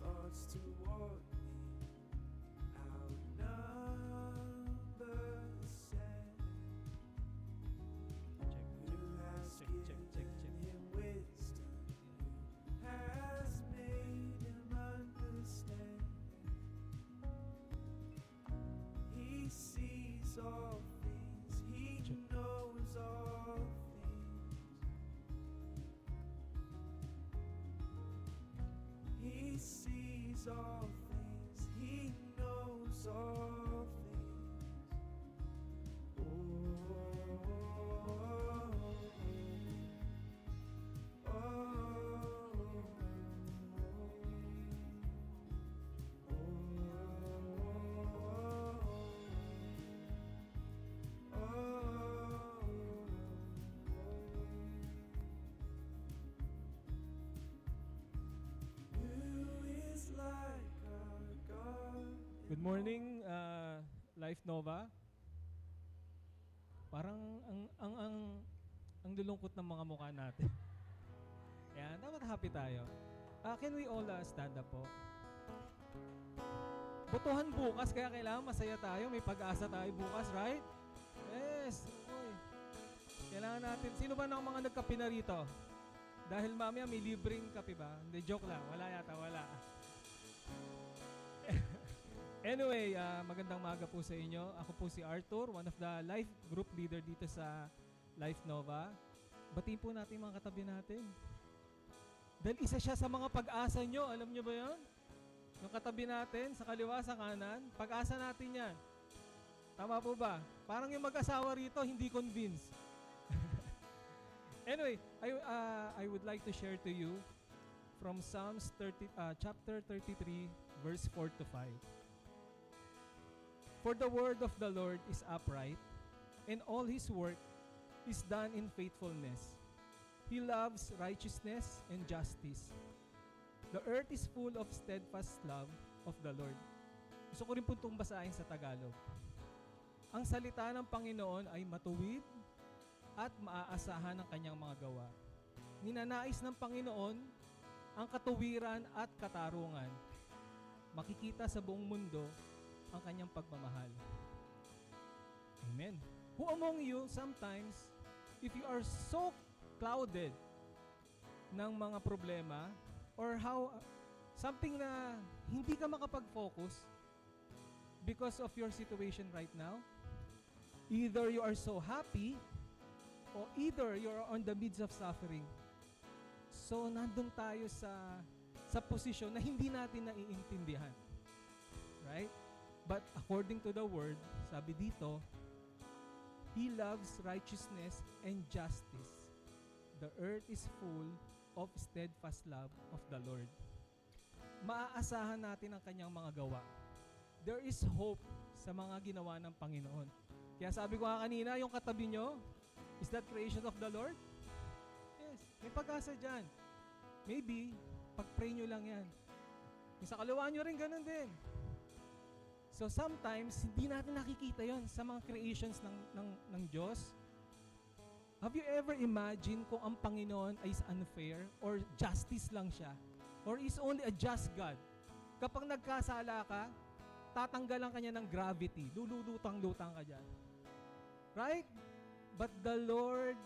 thoughts toward me outnumber the sand. Who has given him wisdom? Who has made him understand? He sees all things, he knows all things. He sees all things, he knows all things. Good morning, Life Nova. Parang ang lulungkot ng mga mukha natin. Yan, dapat happy tayo. Can we all stand up po? Botohan bukas, kaya kailangan masaya tayo. May pag-asa tayo bukas, right? Yes. Oy. Kailangan natin. Sino ba ng mga nagkape na rito? Dahil mamaya may libreng kape ba? Hindi, joke lang. Wala yata, wala. Anyway, magandang maga po sa inyo. Ako po si Arthur, one of the life group leader dito sa Life Nova. Batiin po natin mga katabi natin. Dahil isa siya sa mga pag-asa nyo. Alam nyo ba yun? Yung katabi natin, sa kaliwa, sa kanan, pag-asa natin yan. Tama po ba? Parang yung mag-asawa rito, hindi convinced. Anyway, I would like to share to you from Psalms chapter 33, verse 4 to 5. For the word of the Lord is upright, and all his work is done in faithfulness. He loves righteousness and justice. The earth is full of steadfast love of the Lord. Gusto ko rin po itong basahin sa Tagalog. Ang salita ng Panginoon ay matuwid at maaasahan ng kanyang mga gawa. Ninanais ng Panginoon ang katuwiran at katarungan. Makikita sa buong mundo ang kanyang pagmamahal. Amen. Who among you sometimes, if you are so clouded ng mga problema or something na hindi ka makapag-focus because of your situation right now, either you are so happy or either you are on the midst of suffering. So nandun tayo sa posisyon na hindi natin naiintindihan. Right? But according to the word, sabi dito, He loves righteousness and justice. The earth is full of steadfast love of the Lord. Maaasahan natin ang kanyang mga gawa. There is hope sa mga ginawa ng Panginoon. Kaya sabi ko nga kanina, yung katabi nyo, is that creation of the Lord? Yes, may pag-asa dyan. Maybe, pag-pray nyo lang yan. Yung sa kaliwa nyo rin, ganun din. So sometimes, hindi natin nakikita yon sa mga creations ng Diyos. Have you ever imagined kung ang Panginoon ay is unfair or justice lang siya? Or is only a just God? Kapag nagkasala ka, tatanggalan ka niya ng gravity. Lulutang-lutang ka dyan. Right? But the Lord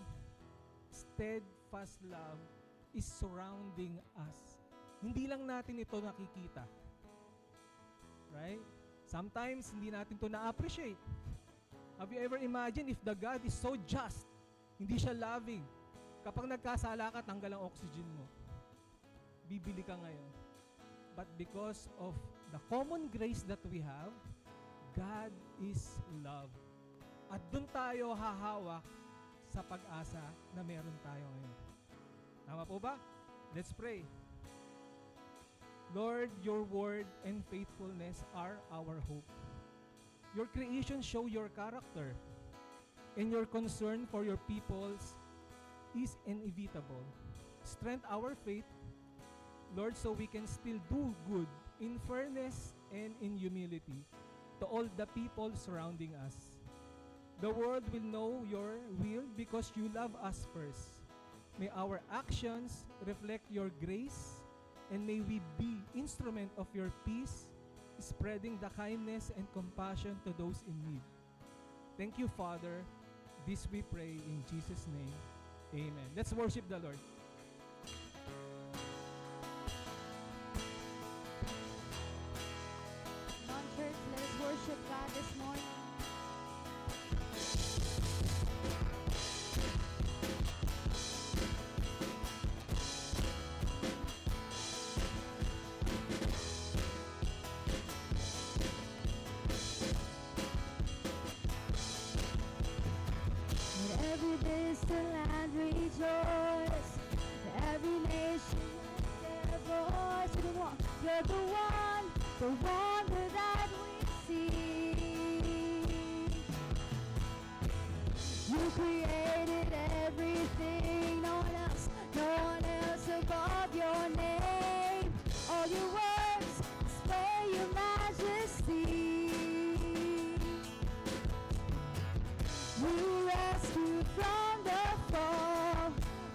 steadfast love is surrounding us. Hindi lang natin ito nakikita. Right? Sometimes, hindi natin ito na-appreciate. Have you ever imagined if the God is so just, hindi siya loving, kapag nagkasala ka, tanggal ang oxygen mo. Bibili ka ngayon. But because of the common grace that we have, God is love. At dun tayo hahawak sa pag-asa na meron tayo ngayon. Tama po ba? Let's pray. Lord, your word and faithfulness are our hope. Your creation show your character, and your concern for your peoples is inevitable. Strengthen our faith, Lord, so we can still do good in fairness and in humility to all the people surrounding us. The world will know your will because you love us first. May our actions reflect your grace and may we be instrument of your peace, spreading the kindness and compassion to those in need. Thank you, Father. This we pray in Jesus' name. Amen. Let's worship the Lord. Come on, church, let us worship God this morning. Let every distant land rejoice. Let every nation lift their voice. You're the one, the one that we see. You created everything, no one else above your name. All your works display your majesty. You rescue from the fall.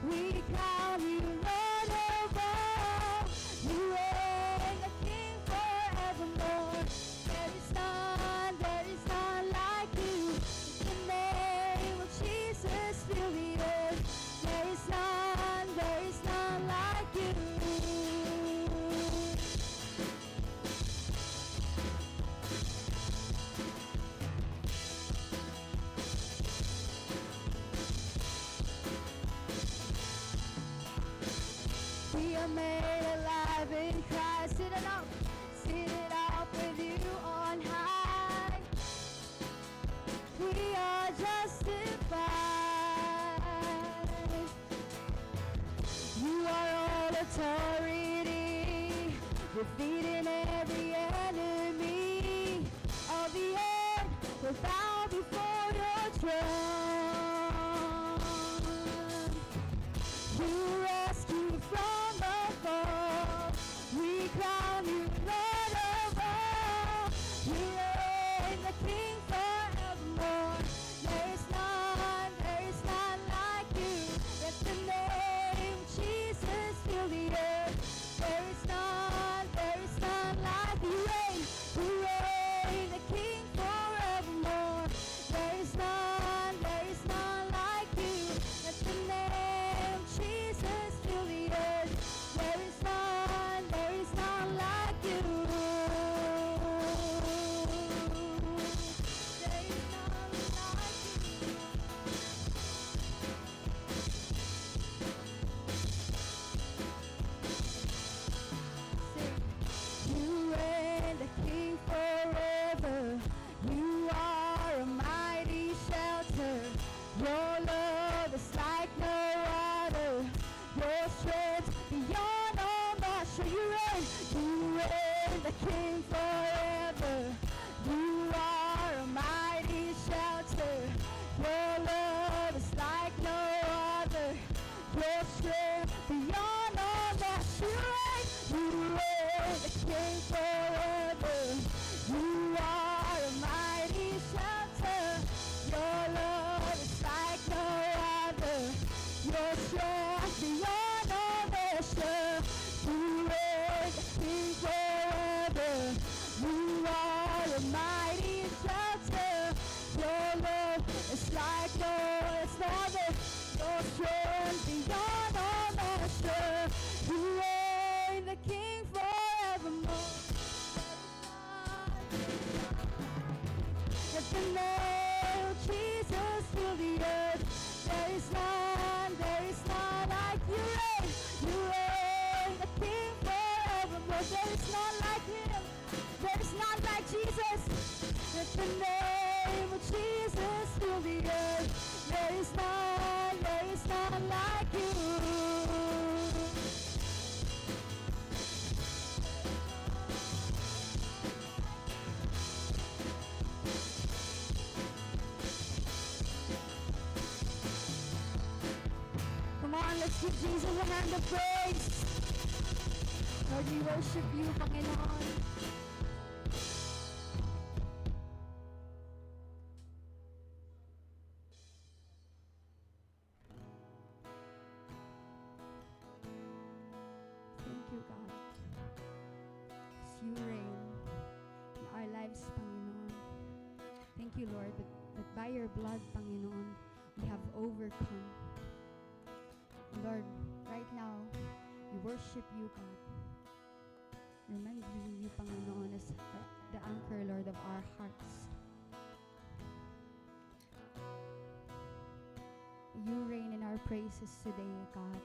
We crown you Lord of all. You reign the King forevermore. There is none like you. In the name of Jesus, fill the earth. There is none like you. We are made alive in Christ. Sit it up with you on high. We are justified. You are all authority, defeating every enemy of the earth. Will bow before your throne. You rescue from the fall. We crown you Lord of all. You reign the King forevermore. There is none like you. Let the name of Jesus fill the earth. There is none like you. You reign the King forevermore. There is none like you. Let the name of Jesus fill the earth. There is none like you. There is none like you. You reign the King forever. You are a mighty shelter. Your love is like no other. Your strength beyond all measure. You reign the King forever. You are a mighty shelter. Your love is like no other. Your strength beyond all measure. You reign the King forever. You are a mighty shelter. Your love is like no other. Your strength beyond all measure. You reign the King forever. You are a mighty shelter. Your love is like no other. Your strength beyond all measure. You reign the King forevermore. Let the name of Jesus fill the earth. There is none like you. You reign the King forevermore. There is none like him. There is none like Jesus. Let the name of Jesus fill the earth. There is none like you. Come on, let's give Jesus a hand of praise. Lord, we worship you, Panginoon. Thank you, God. By your blood, Panginoon, we have overcome. Lord, right now, we worship you, God. Remembering you, Panginoon, as the anchor, Lord, of our hearts. You reign in our praises today, God.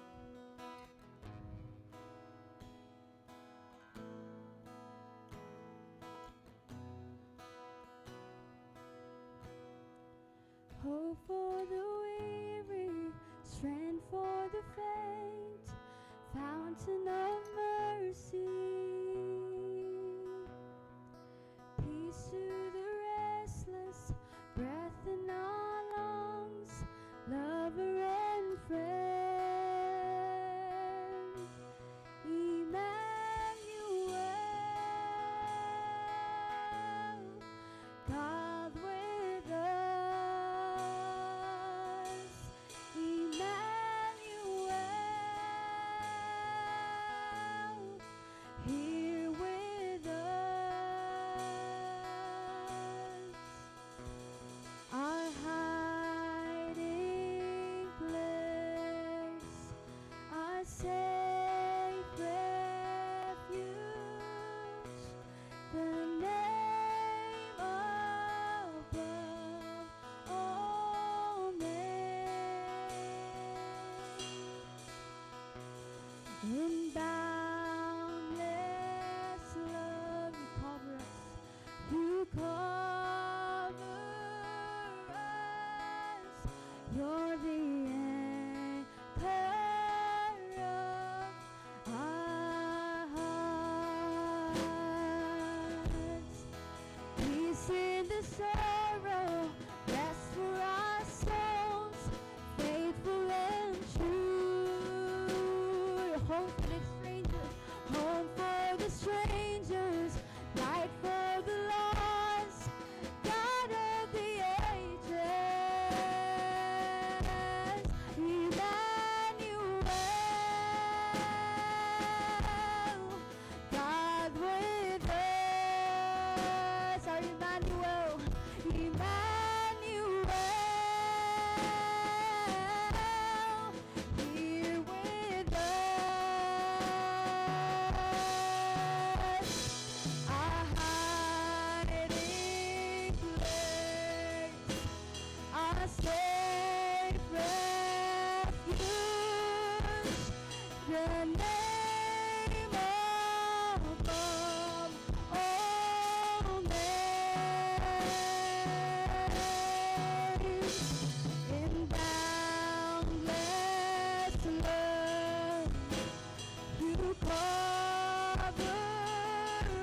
Hope for the weary, strength for the faint, fountain of mercy, peace to the restless, breath in our lungs, lover and friend, Emmanuel, God with us, Emmanuel, here with us, our hiding place, our safe refuge, the name above all names. In boundless love you cover us, you cover us, you're the anchor of our hearts. Peace in the sorrow, rest for our souls, faithful and true. Home for the strangers, home for the strangers, light for the lost, God of the ages, Emmanuel, God with us, our Emmanuel, Emmanuel, here with us, our hiding place, our safe refuge, the name above all names. In boundless love, you cover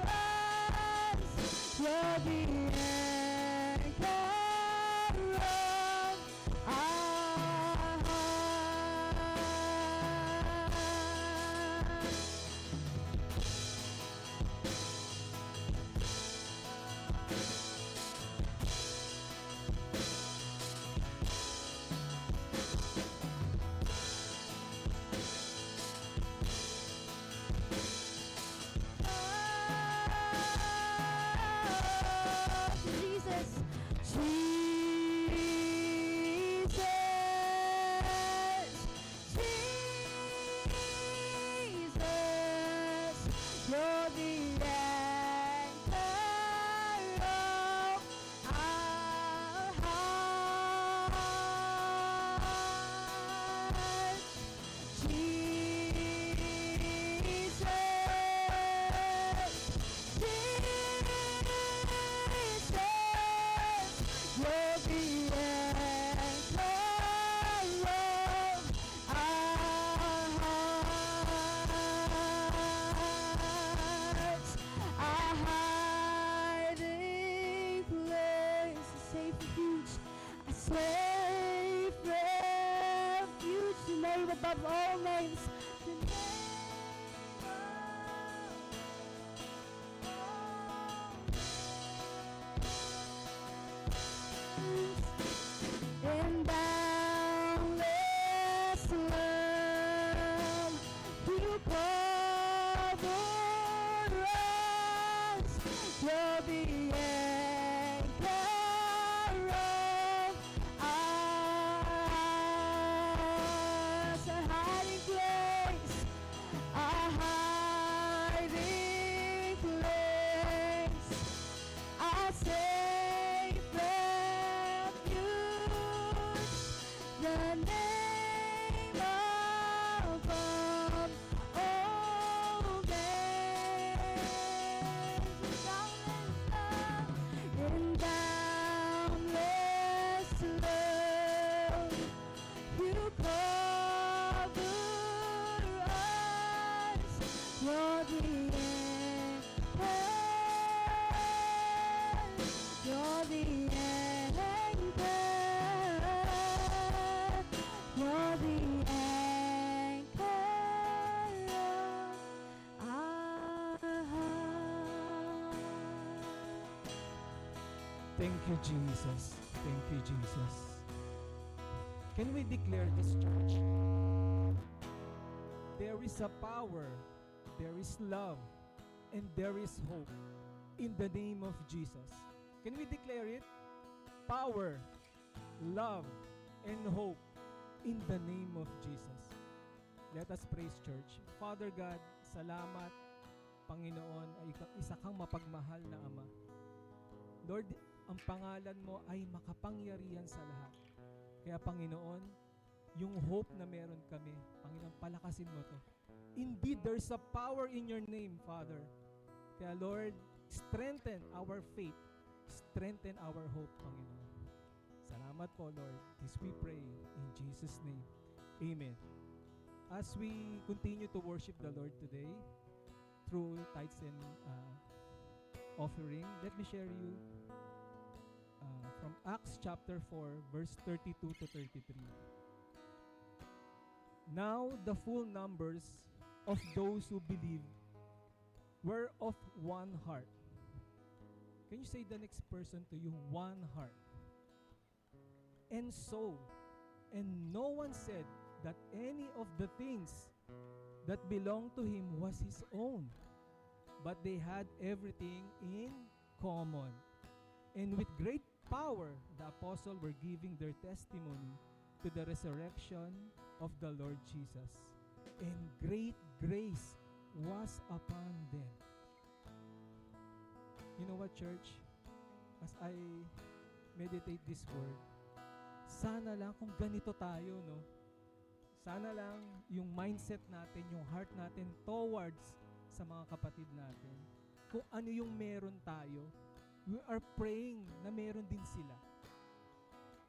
us, you're the anchor of our hearts. Jesus, Jesus, Jesus, you're the anchor of our hearts. Jesus, you're the anchor of our hearts, our hiding place, a safe refuge, a safe refuge, the name above all names, the name in boundless love, you cover us, you're the anchor of Thank you, Jesus. Thank you, Jesus. Can we declare this, church? There is a power, there is love, and there is hope in the name of Jesus. Can we declare it? Power, love, and hope in the name of Jesus. Let us praise, church. Father God, salamat, Panginoon, ay isa kang mapagmahal na Ama. Lord, ang pangalan mo ay makapangyarihan sa lahat. Kaya Panginoon, yung hope na meron kami, Panginoon, palakasin mo to. Indeed, there's a power in your name, Father. Kaya Lord, strengthen our faith, strengthen our hope, Panginoon. Salamat po, Lord. This we pray in Jesus' name. Amen. As we continue to worship the Lord today through tithes and offering, let me share you from Acts chapter 4, verse 32 to 33. Now the full numbers of those who believed were of one heart. Can you say the next person to you? One heart. And so, and no one said that any of the things that belonged to him was his own, but they had everything in common. And with great power, the apostles were giving their testimony to the resurrection of the Lord Jesus. And great grace was upon them. You know what, church? As I meditate this word, sana lang kung ganito tayo, no? Sana lang yung mindset natin, yung heart natin towards sa mga kapatid natin. Kung ano yung meron tayo, we are praying na meron din sila.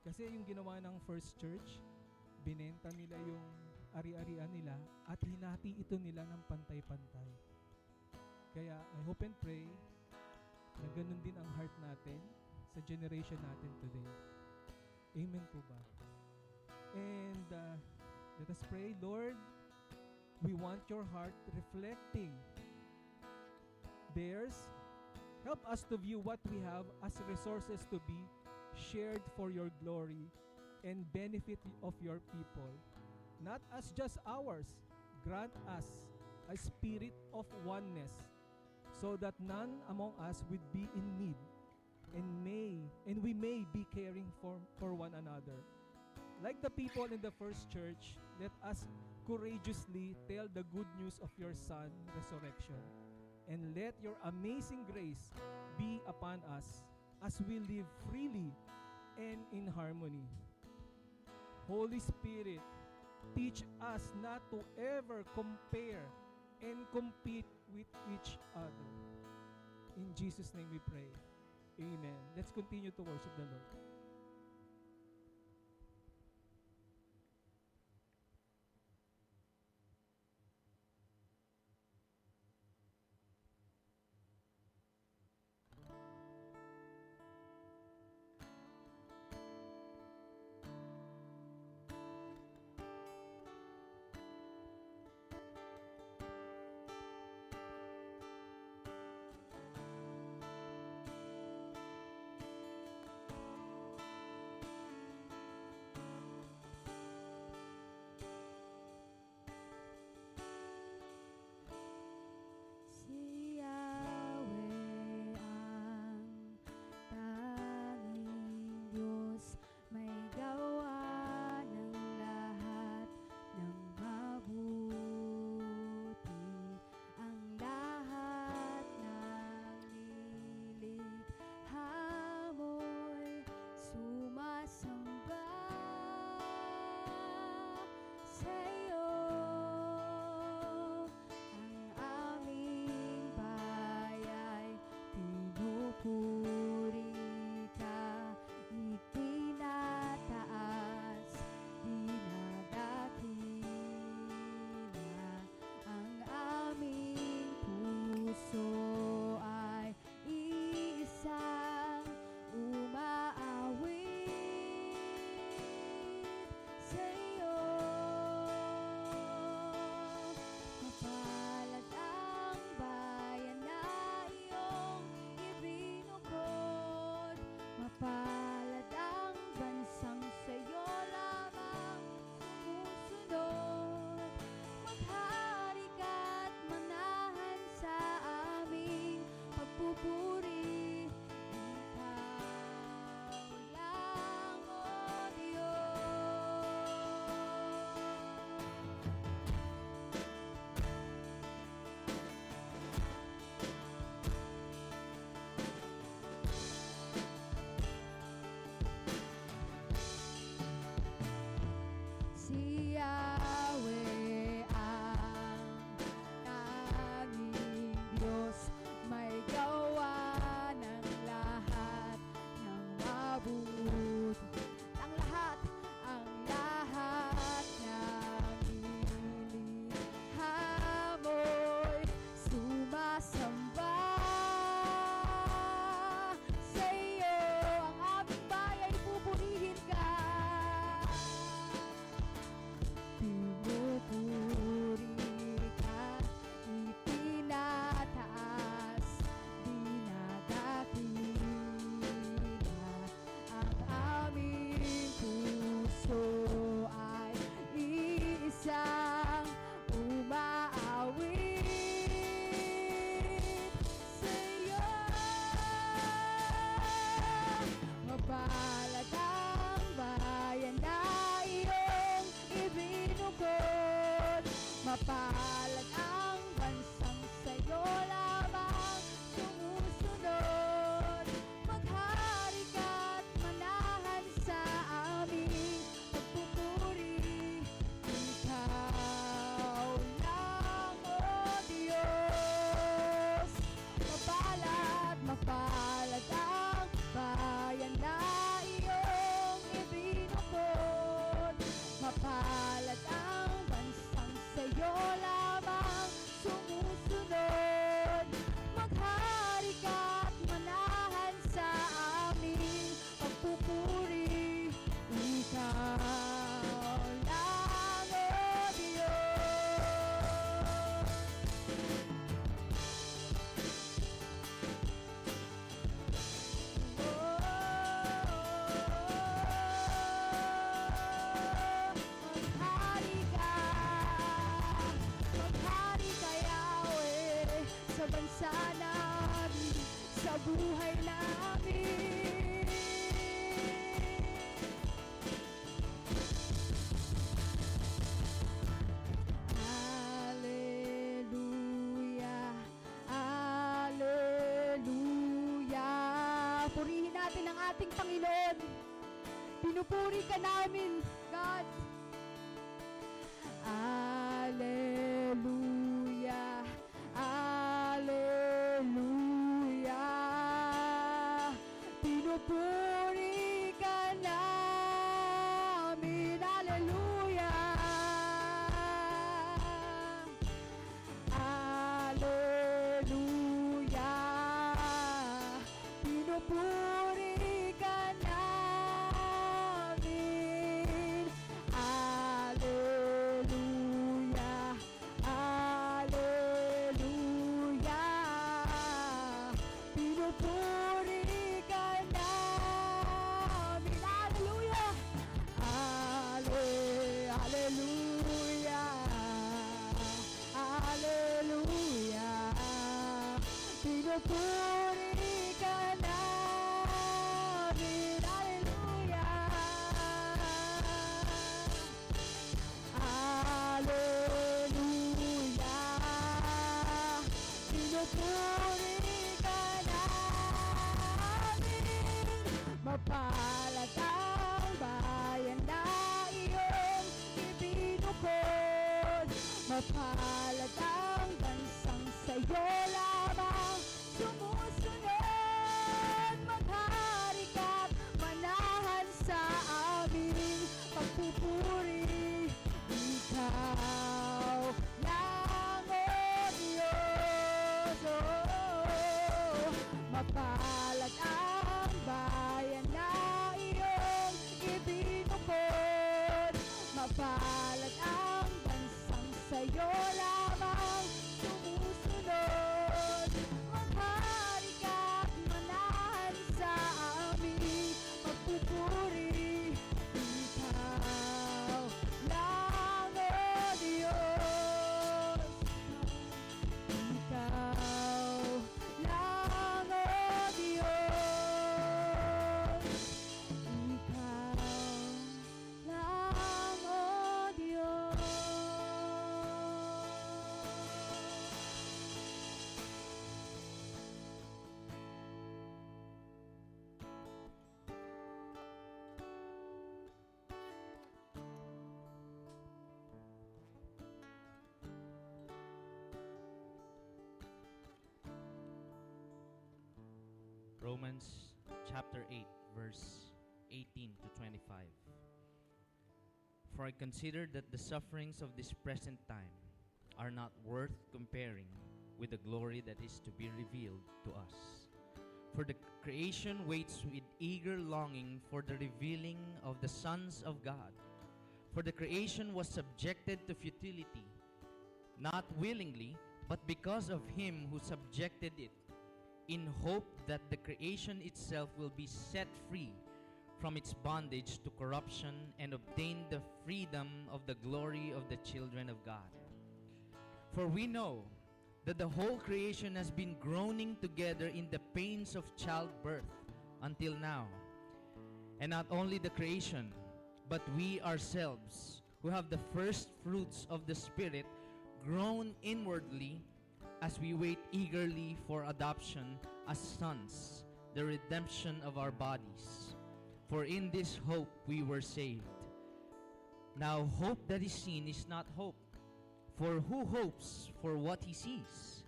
Kasi yung ginawa ng First Church, binenta nila yung ari-arian nila at hinati ito nila ng pantay-pantay. Kaya I hope and pray na ganun din ang heart natin sa generation natin today. Amen po ba? And let us pray, Lord, we want your heart reflecting theirs. Help us to view what we have as resources to be shared for your glory and benefit of your people, not as just ours. Grant us a spirit of oneness, so that none among us would be in need, and we may be caring for one another. Like the people in the first church, let us courageously tell the good news of your Son resurrection, and let your amazing grace be upon us as we live freely and in harmony. Holy Spirit, teach us not to ever compare and compete with each other. In Jesus' name we pray. Amen. Let's continue to worship the Lord. namin sa buhay namin. Hallelujah, Hallelujah. Purihin natin ang ating Panginoon. Pinupuri ka namin, God. Hallelujah, Hallelujah. Pinupuri ka namin. Hallelujah. Hallelujah. Pinupuri ka namin. Hallelujah. Hallelujah. Pinupuri ka namin. Hallelujah. Hallelujah. Hallelujah. Pinupuri ka namin. Hallelujah. Hallelujah. Pinupuri ka namin. Mapalad ang bayan na iyong ibinukod. Mapalad ang bansang sa'yo lamang sumusunod. Maghari ka't manahan sa aming pagpupuri. Ikaw lang, O Diyos. Mapalad ang bayan na iyong ibinukod. Mapalad ang bansang sa'yo lamang sumusunod. Maghari ka't manahan sa aming pagpupuri. Ikaw lang, O Diyos. Ikaw lang, O Diyos. Ikaw lang, O Diyos. Romans chapter 8, verse 18 to 25. For I consider that the sufferings of this present time are not worth comparing with the glory that is to be revealed to us. For the creation waits with eager longing for the revealing of the sons of God. For the creation was subjected to futility, not willingly, but because of him who subjected it, in hope that the creation itself will be set free from its bondage to corruption and obtain the freedom of the glory of the children of God. For we know that the whole creation has been groaning together in the pains of childbirth until now. And not only the creation, but we ourselves, who have the first fruits of the Spirit, groan inwardly as we wait eagerly for adoption as sons, the redemption of our bodies. For in this hope we were saved. Now hope that is seen is not hope, for who hopes for what he sees?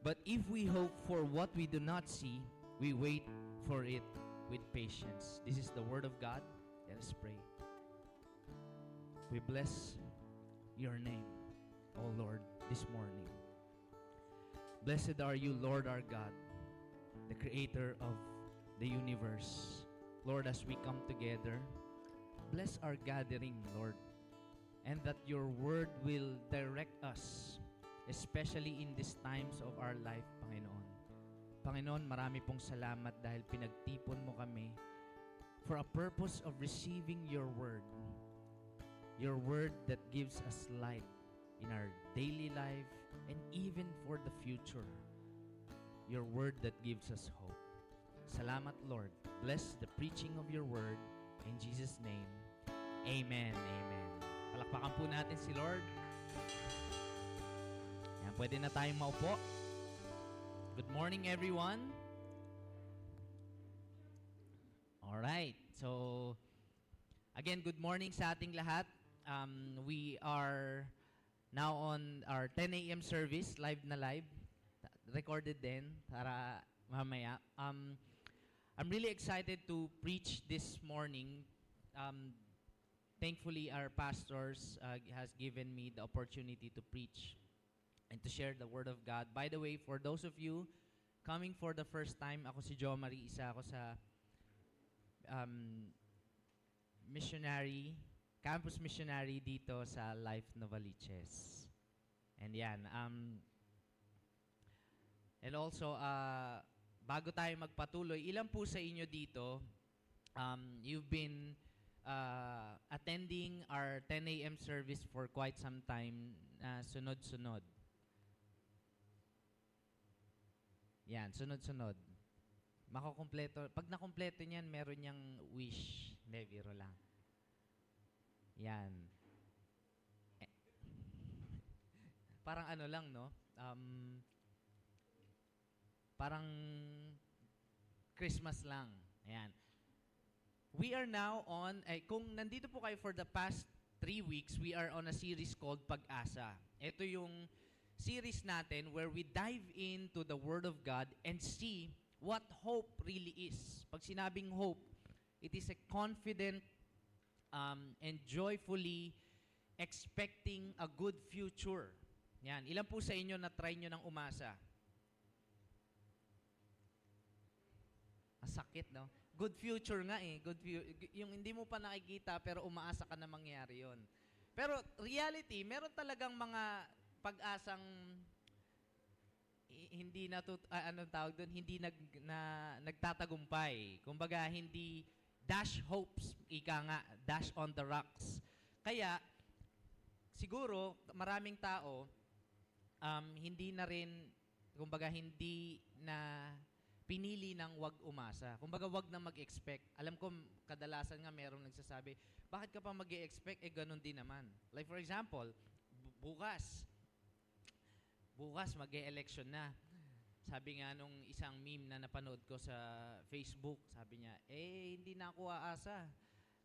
But if we hope for what we do not see, we wait for it with patience. This is the word of God. Let us pray. We bless your name, O Lord, this morning. Blessed are you, Lord our God, the creator of the universe. Lord, as we come together, bless our gathering, Lord, and that your word will direct us, especially in these times of our life, Panginoon. Panginoon, marami pong salamat dahil pinagtipon mo kami for a purpose of receiving your word that gives us light in our daily life and even for the future. your word that gives us hope. Salamat, Lord. Bless the preaching of your word. In Jesus' name, amen. Amen. Palakpakan po natin si Lord. Yan, pwede na tayong maupo. Good morning, everyone. Alright, so again, good morning sa ating lahat. We are now on our 10 a.m. service, live na live. Recorded din, para mamaya. I'm really excited to preach this morning. Thankfully, our pastors has given me the opportunity to preach and to share the Word of God. By the way, for those of you coming for the first time, ako si Jo Marie, isa ako sa missionary, campus missionary dito sa Life Novaliches. And yan, and also, bago tayo magpatuloy, ilan po sa inyo dito, you've been attending our 10 a.m. service for quite some time, sunod-sunod. Yan, sunod-sunod. Makukumpleto. Pag nakumpleto niyan, meron niyang wish. Hindi, biro lang. Yan. Parang ano lang, no? Parang Christmas lang. Ayan. We are now on, kung nandito po kayo for the past 3 weeks, we are on a series called Pag-asa. Ito yung series natin where we dive into the Word of God and see what hope really is. Pag sinabing hope, it is a confident and joyfully expecting a good future. Yan. Ilan po sa inyo na try nyo ng umasa? Masakit, no? Good future nga eh. Yung hindi mo pa nakikita pero umaasa ka na mangyari yon. Pero reality, meron talagang mga pag-asang hindi anong tawag doon, hindi nagtatagumpay. Kumbaga, hindi dash hopes, ika nga, dash on the rocks. Kaya, siguro, maraming tao, hindi na rin, kumbaga, hindi na pinili ng wag umasa. Kumbaga, wag na mag-expect. Alam ko, kadalasan nga merong nagsasabi, bakit ka pa mag-expect? Ganun din naman. Like for example, bukas mag-e-election na. Sabi nga nung isang meme na napanood ko sa Facebook, sabi niya, hindi na ako aasa.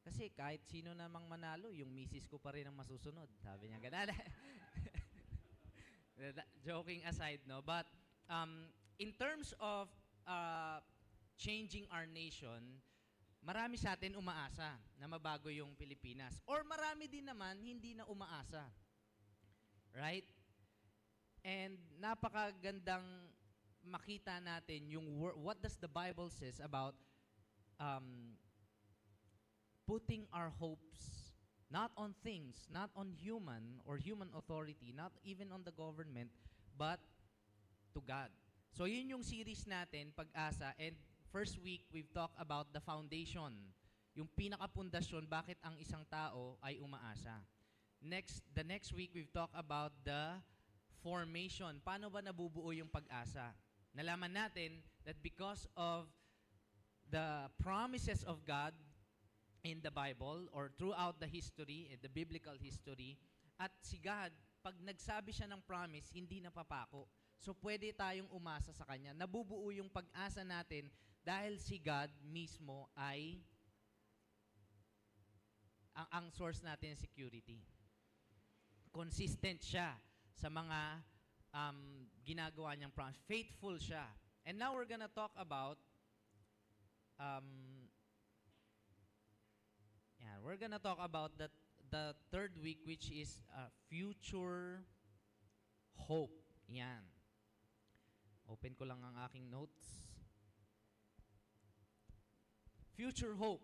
Kasi kahit sino namang manalo, yung misis ko pa rin ang masusunod. Sabi niya, ganun. Joking aside, no? But in terms of changing our nation, marami sa atin umaasa na mabago yung Pilipinas. Or marami din naman hindi na umaasa. Right? And napakagandang makita natin yung what does the Bible says about putting our hopes not on things, not on human or human authority, not even on the government, but to God. So yun yung series natin, Pag-asa. And first week, we've talked about the foundation. Yung pinakapundasyon, bakit ang isang tao ay umaasa. The next week, we've talked about the formation. Paano ba nabubuo yung pag-asa? Nalaman natin that because of the promises of God in the Bible or throughout the history, the biblical history, at si God, pag nagsabi siya ng promise, hindi napapako. So pwede tayong umasa sa Kanya. Nabubuo yung pag-asa natin dahil si God mismo ay ang source natin ng security. Consistent siya sa mga ginagawa niyang promise. Faithful siya. And now we're gonna talk about we're gonna talk about the third week, which is future hope. Yan. Open ko lang ang aking notes. Future hope.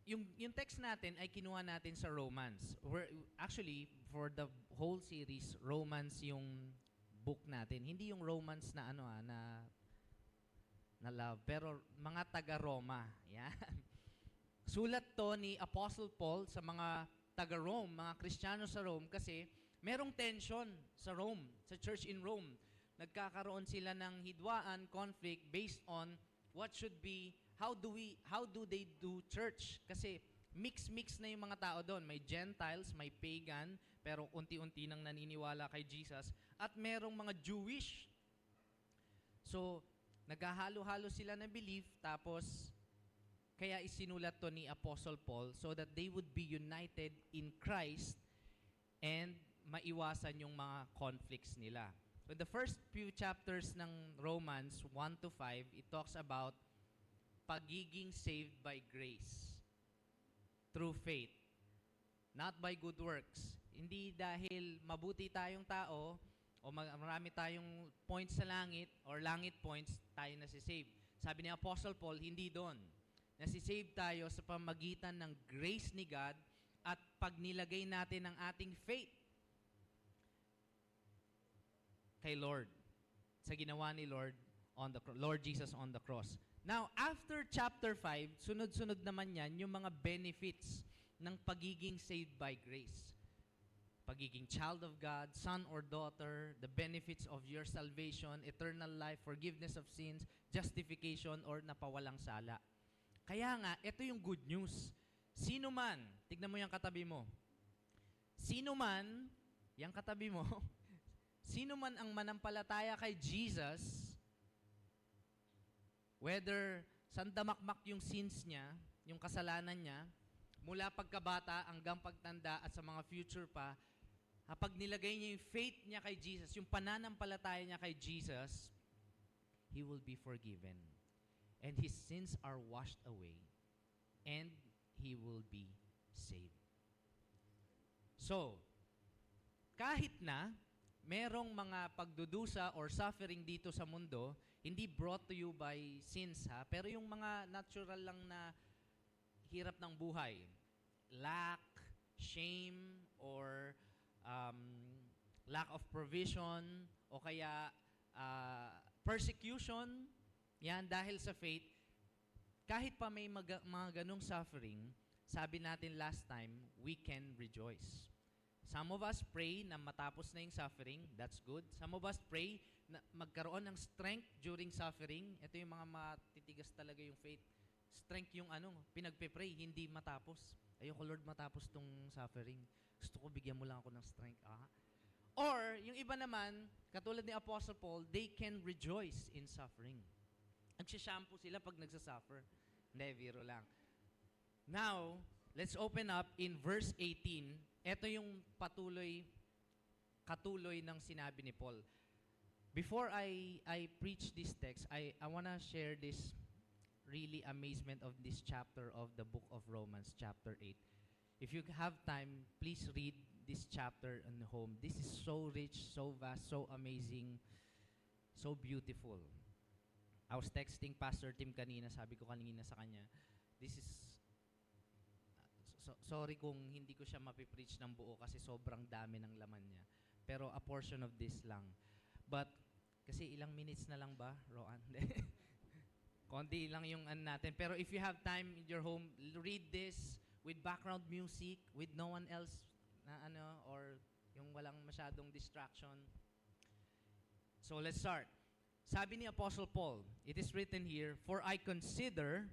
Yung text natin ay kinuha natin sa Romans. Actually, for the whole series, Romans yung book natin. Hindi yung Romans na na love, pero mga taga-Roma. Yan. Sulat to ni Apostle Paul sa mga taga-Rome, mga Kristiyano sa Rome, kasi merong tension sa Rome, sa church in Rome. nagkakaroon sila ng hidwaan, conflict based on what should be, how do they do church? Kasi mix na yung mga tao doon. May Gentiles, may pagan, pero unti-unti nang naniniwala kay Jesus, at merong mga Jewish. So, naghahalo-halo sila ng belief, tapos kaya isinulat to ni Apostle Paul so that they would be united in Christ and maiwasan yung mga conflicts nila. So the first few chapters ng Romans 1 to 5, it talks about pagiging saved by grace through faith, not by good works. Hindi dahil mabuti tayong tao o marami tayong points sa langit or langit points, tayo nasisave. Sabi ni Apostle Paul, hindi doon. Nasisave tayo sa pamagitan ng grace ni God at pag nilagay natin ang ating faith kay Lord, sa ginawa ni Lord Jesus on the cross. Now, after chapter 5, sunod-sunod naman yan yung mga benefits ng pagiging saved by grace. Pagiging child of God, son or daughter, the benefits of your salvation, eternal life, forgiveness of sins, justification, or napawalang sala. Kaya nga, ito yung good news. Sino man, tignan mo yung katabi mo. Sino man, yung katabi mo, sino man ang manampalataya kay Jesus, whether sandamakmak yung sins niya, yung kasalanan niya, mula pagkabata hanggang pagtanda at sa mga future pa, kapag nilagay niya yung faith niya kay Jesus, yung pananampalataya niya kay Jesus, he will be forgiven. And his sins are washed away. And he will be saved. So, kahit na merong mga pagdudusa or suffering dito sa mundo, hindi brought to you by sins ha, pero yung mga natural lang na hirap ng buhay, lack, shame, or lack of provision, o kaya persecution, yan dahil sa faith, kahit pa may mga ganong suffering, sabi natin last time, we can rejoice. Some of us pray na matapos na yung suffering, that's good. Some of us pray na magkaroon ng strength during suffering. Ito yung mga matitigas talaga yung faith. Strength yung pinagpe-pray, hindi matapos. Ayoko Lord matapos tong suffering. Gusto ko bigyan mo lang ako ng strength. Or, yung iba naman, katulad ni Apostle Paul, they can rejoice in suffering. Nagsishampoo sila pag nagsasuffer. Hindi, biro lang. Now, let's open up in verse 18. Ito yung katuloy ng sinabi ni Paul. Before I preach this text, I want to share this really amazement of this chapter of the book of Romans, chapter 8. If you have time, please read this chapter on home. This is so rich, so vast, so amazing, so beautiful. I was texting Pastor Tim kanina, sabi ko kanina sa kanya, this is sorry kung hindi ko siya mapipreach ng buo kasi sobrang dami ng laman niya. Pero a portion of this lang. But, kasi ilang minutes na lang ba, Roan? Konti lang yung natin. Pero if you have time in your home, read this with background music, with no one else na or yung walang masyadong distraction. So, let's start. Sabi ni Apostle Paul, it is written here, "For I consider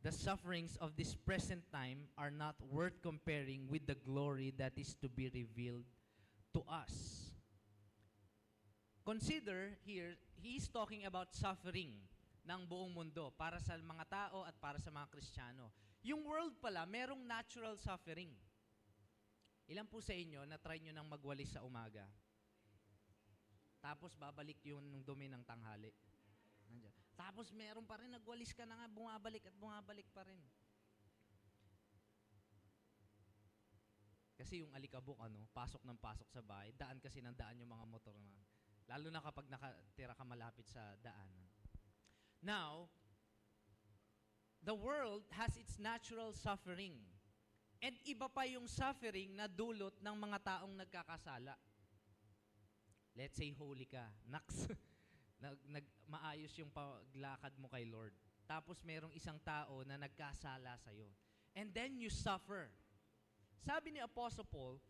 the sufferings of this present time are not worth comparing with the glory that is to be revealed to us." Consider here, he's talking about suffering ng buong mundo para sa mga tao at para sa mga Kristiyano. Yung world pala, merong natural suffering. Ilan po sa inyo na try nyo nang magwalis sa umaga? Tapos babalik yun ng dumi ng tanghali. Nandiyan. Tapos meron pa rin, nagwalis ka na nga, bumabalik at bumabalik pa rin. Kasi yung alikabok, pasok ng pasok sa bahay, daan kasi ng daan yung mga motor na. Lalo na kapag nakatira ka malapit sa daan. Now, the world has its natural suffering. And iba pa yung suffering na dulot ng mga taong nagkakasala. Let's say holy ka. Naks. Maayos yung paglakad mo kay Lord. Tapos merong isang tao na nagkasala sa'yo. And then you suffer. Sabi ni Apostle Paul,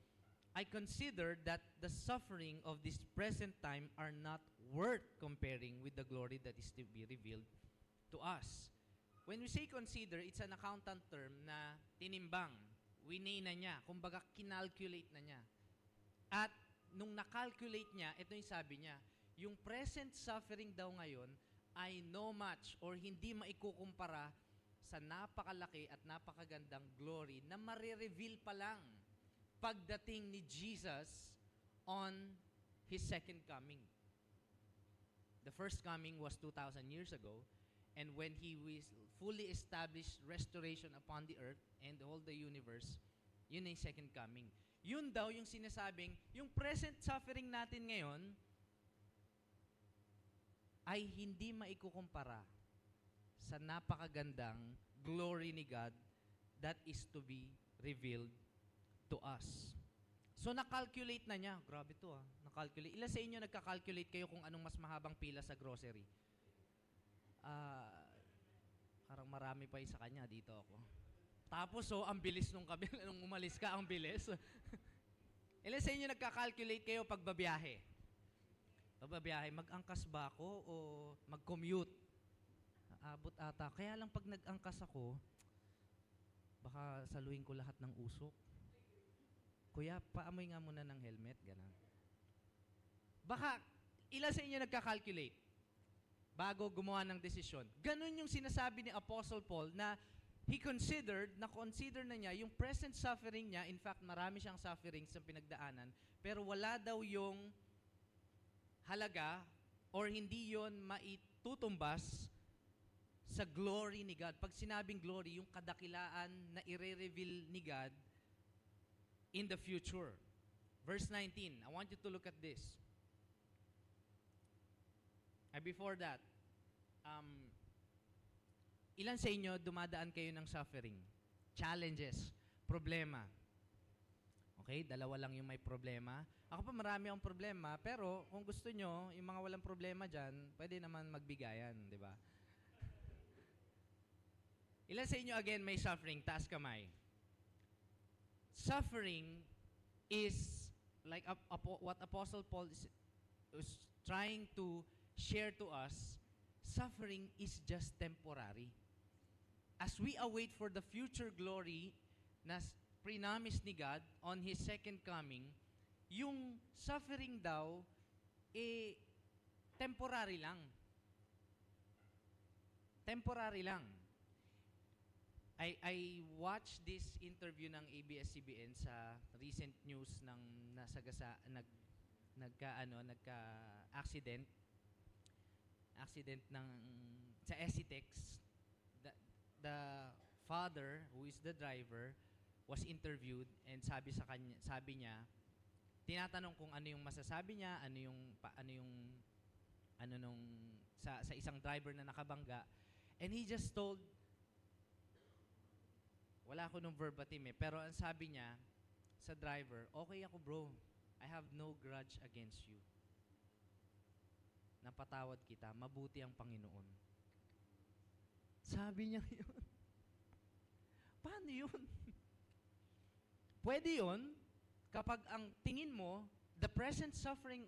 I consider that the suffering of this present time are not worth comparing with the glory that is to be revealed to us. When we say consider, it's an accountant term na tinimbang, winay na niya, kumbaga kinalculate na niya. At nung nakalculate niya, ito yung sabi niya, yung present suffering daw ngayon ay no match or hindi maikukumpara sa napakalaki at napakagandang glory na marireveal pa lang pagdating ni Jesus on His second coming. The first coming was 2,000 years ago, and when He will fully establish restoration upon the earth and all the universe, yun ay second coming. Yun daw yung sinasabing, yung present suffering natin ngayon ay hindi maikukumpara sa napakagandang glory ni God that is to be revealed to us. So, nakalculate na niya. Grabe to nakalculate. Ilan sa inyo nagka-calculate kayo kung anong mas mahabang pila sa grocery? Parang marami pa sa kanya. Dito ako. Tapos, ang bilis nung kabila. Nung umalis ka, ang bilis. Ilan sa inyo nagka-calculate kayo pag babiyahe? Pagbabiyahe, mag-angkas ba ako o mag-commute? Abot ata. Kaya lang pag nag-angkas ako, baka saluhin ko lahat ng usok. Kuya, paamoy nga muna ng helmet, gano'n. Baka, ilan sa inyo nagka-calculate bago gumawa ng desisyon? Ganun yung sinasabi ni Apostle Paul na consider na niya yung present suffering niya. In fact, marami siyang suffering sa pinagdaanan, pero wala daw yung halaga or hindi yon maitutumbas sa glory ni God. Pag sinabing glory, yung kadakilaan na i-reveal ni God in the future. Verse 19, I want you to look at this. Before that, ilan sa inyo dumadaan kayo ng suffering, challenges, problema? Okay, dalawa lang yung may problema. Ako pa marami akong problema, pero kung gusto nyo, yung mga walang problema dyan, pwede naman magbigayan, di ba? Ilan sa inyo again may suffering? Taas kamay. Suffering is like what Apostle Paul is trying to share to us. Suffering is just temporary. As we await for the future glory na pre-promise ni God on His second coming, yung suffering daw, temporary lang. Temporary lang. I watched this interview ng ABS-CBN sa recent news ng nagka-accident ng sa Esitex. The father, who is the driver, was interviewed and sabi niya, tinatanong kung ano yung masasabi niya, sa isang driver na nakabangga, and he just told, wala ko nung verbatim pero ang sabi niya sa driver, okay ako bro, I have no grudge against you. Napatawad kita, mabuti ang Panginoon. Sabi niya yun. Paano yun? Pwede yun kapag ang tingin mo, the suffering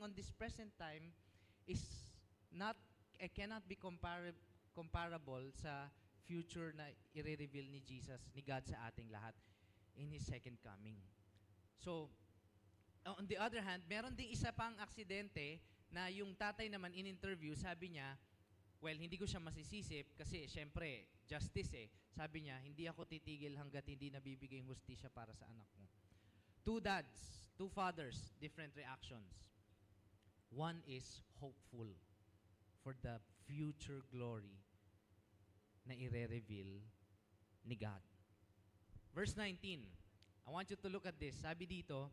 on this present time is cannot be comparable sa future na i-reveal ni Jesus, ni God sa ating lahat in His second coming. So, on the other hand, meron ding isa pang aksidente na yung tatay naman in-interview, sabi niya, well, hindi ko siya masisisip kasi syempre, justice Sabi niya, hindi ako titigil hanggat hindi nabibigay yung hustisya para sa anak mo. Two fathers, different reactions. One is hopeful for the future glory na i-reveal ni God. Verse 19, I want you to look at this. Sabi dito,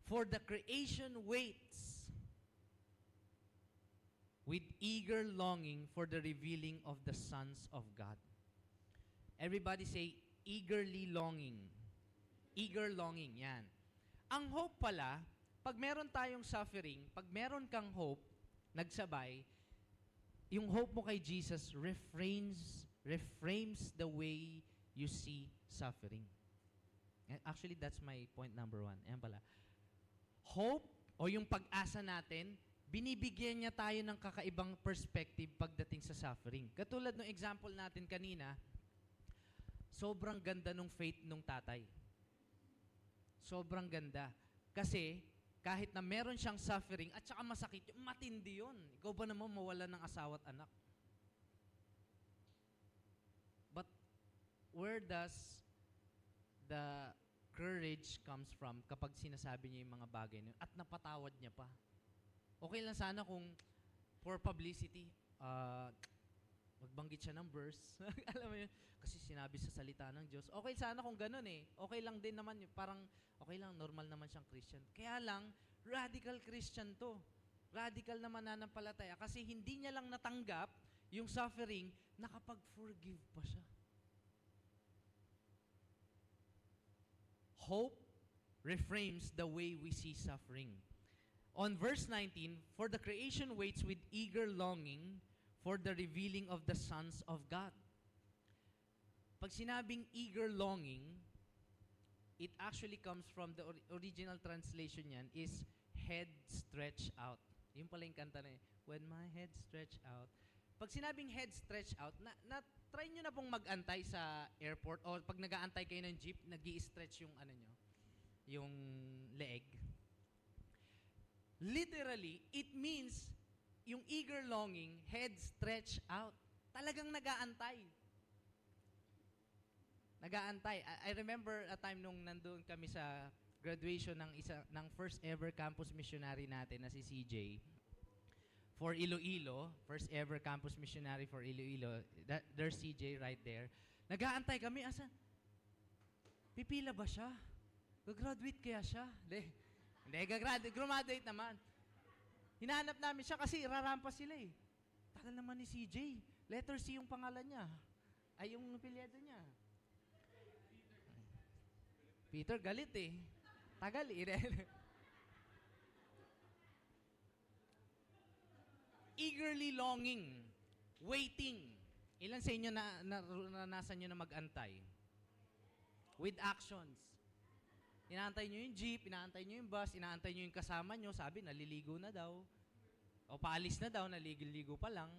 for the creation waits with eager longing for the revealing of the sons of God. Everybody say, eagerly longing. Eager longing, yan. Ang hope pala, pag meron tayong suffering, pag meron kang hope, nagsabay, yung hope mo kay Jesus reframes the way you see suffering. Actually, that's my point number 1. Ayan pala. Hope o yung pag-asa natin, binibigyan niya tayo ng kakaibang perspective pagdating sa suffering. Katulad ng example natin kanina, sobrang ganda nung faith nung tatay. Sobrang ganda. Kasi, kahit na meron siyang suffering at saka masakit, matindi yun. Ikaw ba naman mawalan ng asawa at anak? But, where does the courage comes from kapag sinasabi niya yung mga bagay na yun at napatawad niya pa? Okay lang sana kung for publicity, magbanggit siya ng verse. Alam mo yun? Kasi sinabi sa salita ng Diyos. Okay sana kung ganun eh. Okay lang din naman yun. Parang, okay lang, normal naman siyang Christian. Kaya lang, radical Christian to. Radical na mananampalataya. Kasi hindi niya lang natanggap yung suffering, nakapag-forgive pa siya. Hope reframes the way we see suffering. On verse 19, for the creation waits with eager longing for the revealing of the sons of God. Pag sinabing eager longing, it actually comes from the original translation yan is head stretched out. Yung pala yung kanta na yun, when my head stretched out. Pag sinabing head stretched out, try nyo na pong mag-antay sa airport o pag nag-aantay kayo ng jeep, nag-i-stretch yung ano nyo, yung leeg. Literally, it means yung eager longing, head stretched out. Talagang nag-aantay. Nag-aantay. I remember a time nung nandun kami sa graduation ng first ever campus missionary natin na si CJ. For Iloilo, first ever campus missionary for Iloilo. There's CJ right there. Nag-aantay kami. Asa? Pipila ba siya? Gagraduate kaya siya? Hindi, graduate naman. Hinahanap namin siya kasi rarampa sila eh. Tagal naman ni CJ. Letter C yung pangalan niya. Ay, yung apelyido niya. Peter, galit eh. Tagal eh. Eagerly longing, waiting. Ilan sa inyo naranasan nyo na mag-antay? With actions. Inaantay nyo yung jeep, inaantay nyo yung bus, inaantay nyo yung kasama nyo, sabi, naliligo na daw. O paalis na daw, naliligo pa lang.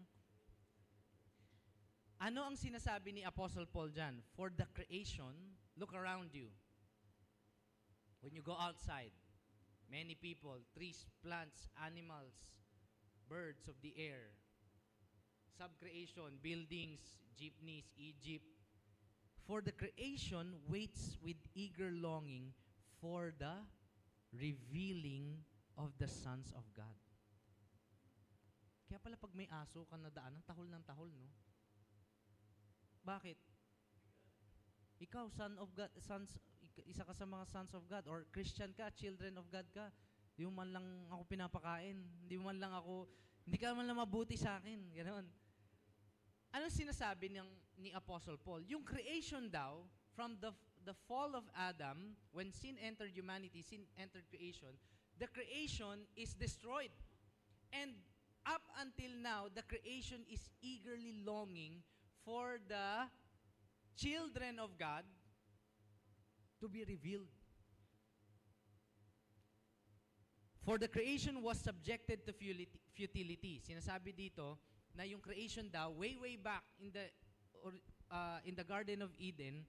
Ano ang sinasabi ni Apostle Paul dyan? For the creation, look around you. When you go outside, many people, trees, plants, animals, birds of the air, subcreation, buildings, jeepneys, Egypt. For the creation waits with eager longing for the revealing of the sons of God. Kaya pala pag may aso ka nadaan, ng tahol, no? Bakit? Ikaw, son of God, isa ka sa mga sons of God, or Christian ka, children of God ka, hindi mo man lang ako pinapakain, hindi ka man lang mabuti sa akin, ganoon. Ano sinasabi ni Apostle Paul? Yung creation daw, from the fall of Adam, when sin entered humanity, sin entered creation, the creation is destroyed. And up until now, the creation is eagerly longing for the children of God to be revealed. For the creation was subjected to futility. Sinasabi dito na yung creation daw, way back in the Garden of Eden,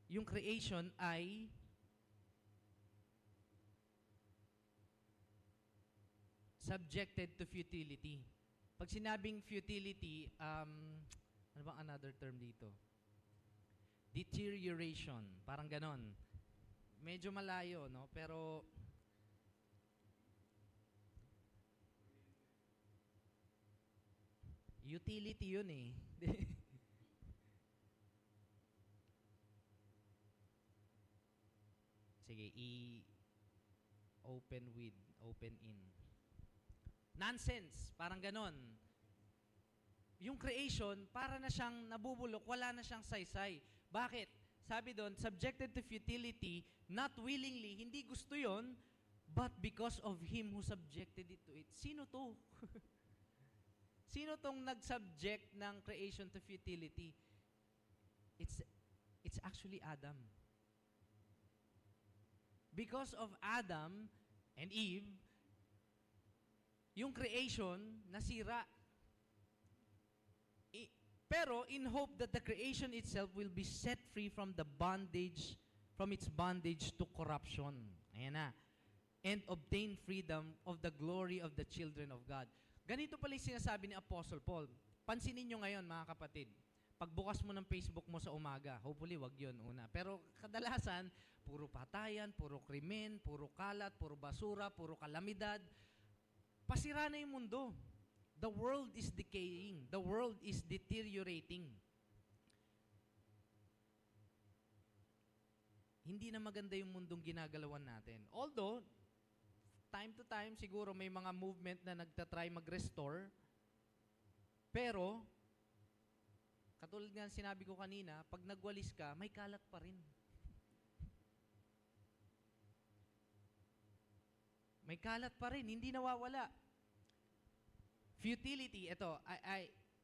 yung creation ay subjected to futility. Pag sinabing futility, ano bang another term dito? Deterioration, parang ganon. Medyo malayo, no? Pero utility yun eh. Sige, open with, open in. Nonsense, parang ganon. Yung creation, para na siyang nabubulok, wala na siyang saysay. Bakit? Sabi doon, subjected to futility, not willingly, hindi gusto yon, but because of Him who subjected it to it. Sino to? Sino tong nag-subject ng creation to futility? It's actually Adam. Because of Adam and Eve, yung creation nasira. Pero in hope that the creation itself will be set free from its bondage to corruption. Ayan na. And obtain freedom of the glory of the children of God. Ganito pala yung sinasabi ni Apostle Paul. Pansinin nyo ngayon, mga kapatid. Pagbukas mo ng Facebook mo sa umaga, hopefully wag yun una. Pero kadalasan, puro patayan, puro krimen, puro kalat, puro basura, puro kalamidad. Pasira na yung mundo. The world is decaying. The world is deteriorating. Hindi na maganda yung mundong ginagalawan natin. Although, time to time, siguro may mga movement na nagtatry mag-restore. Pero, katulad nga sinabi ko kanina, pag nagwalis ka, may kalat pa rin. May kalat pa rin, hindi nawawala. Futility, ito,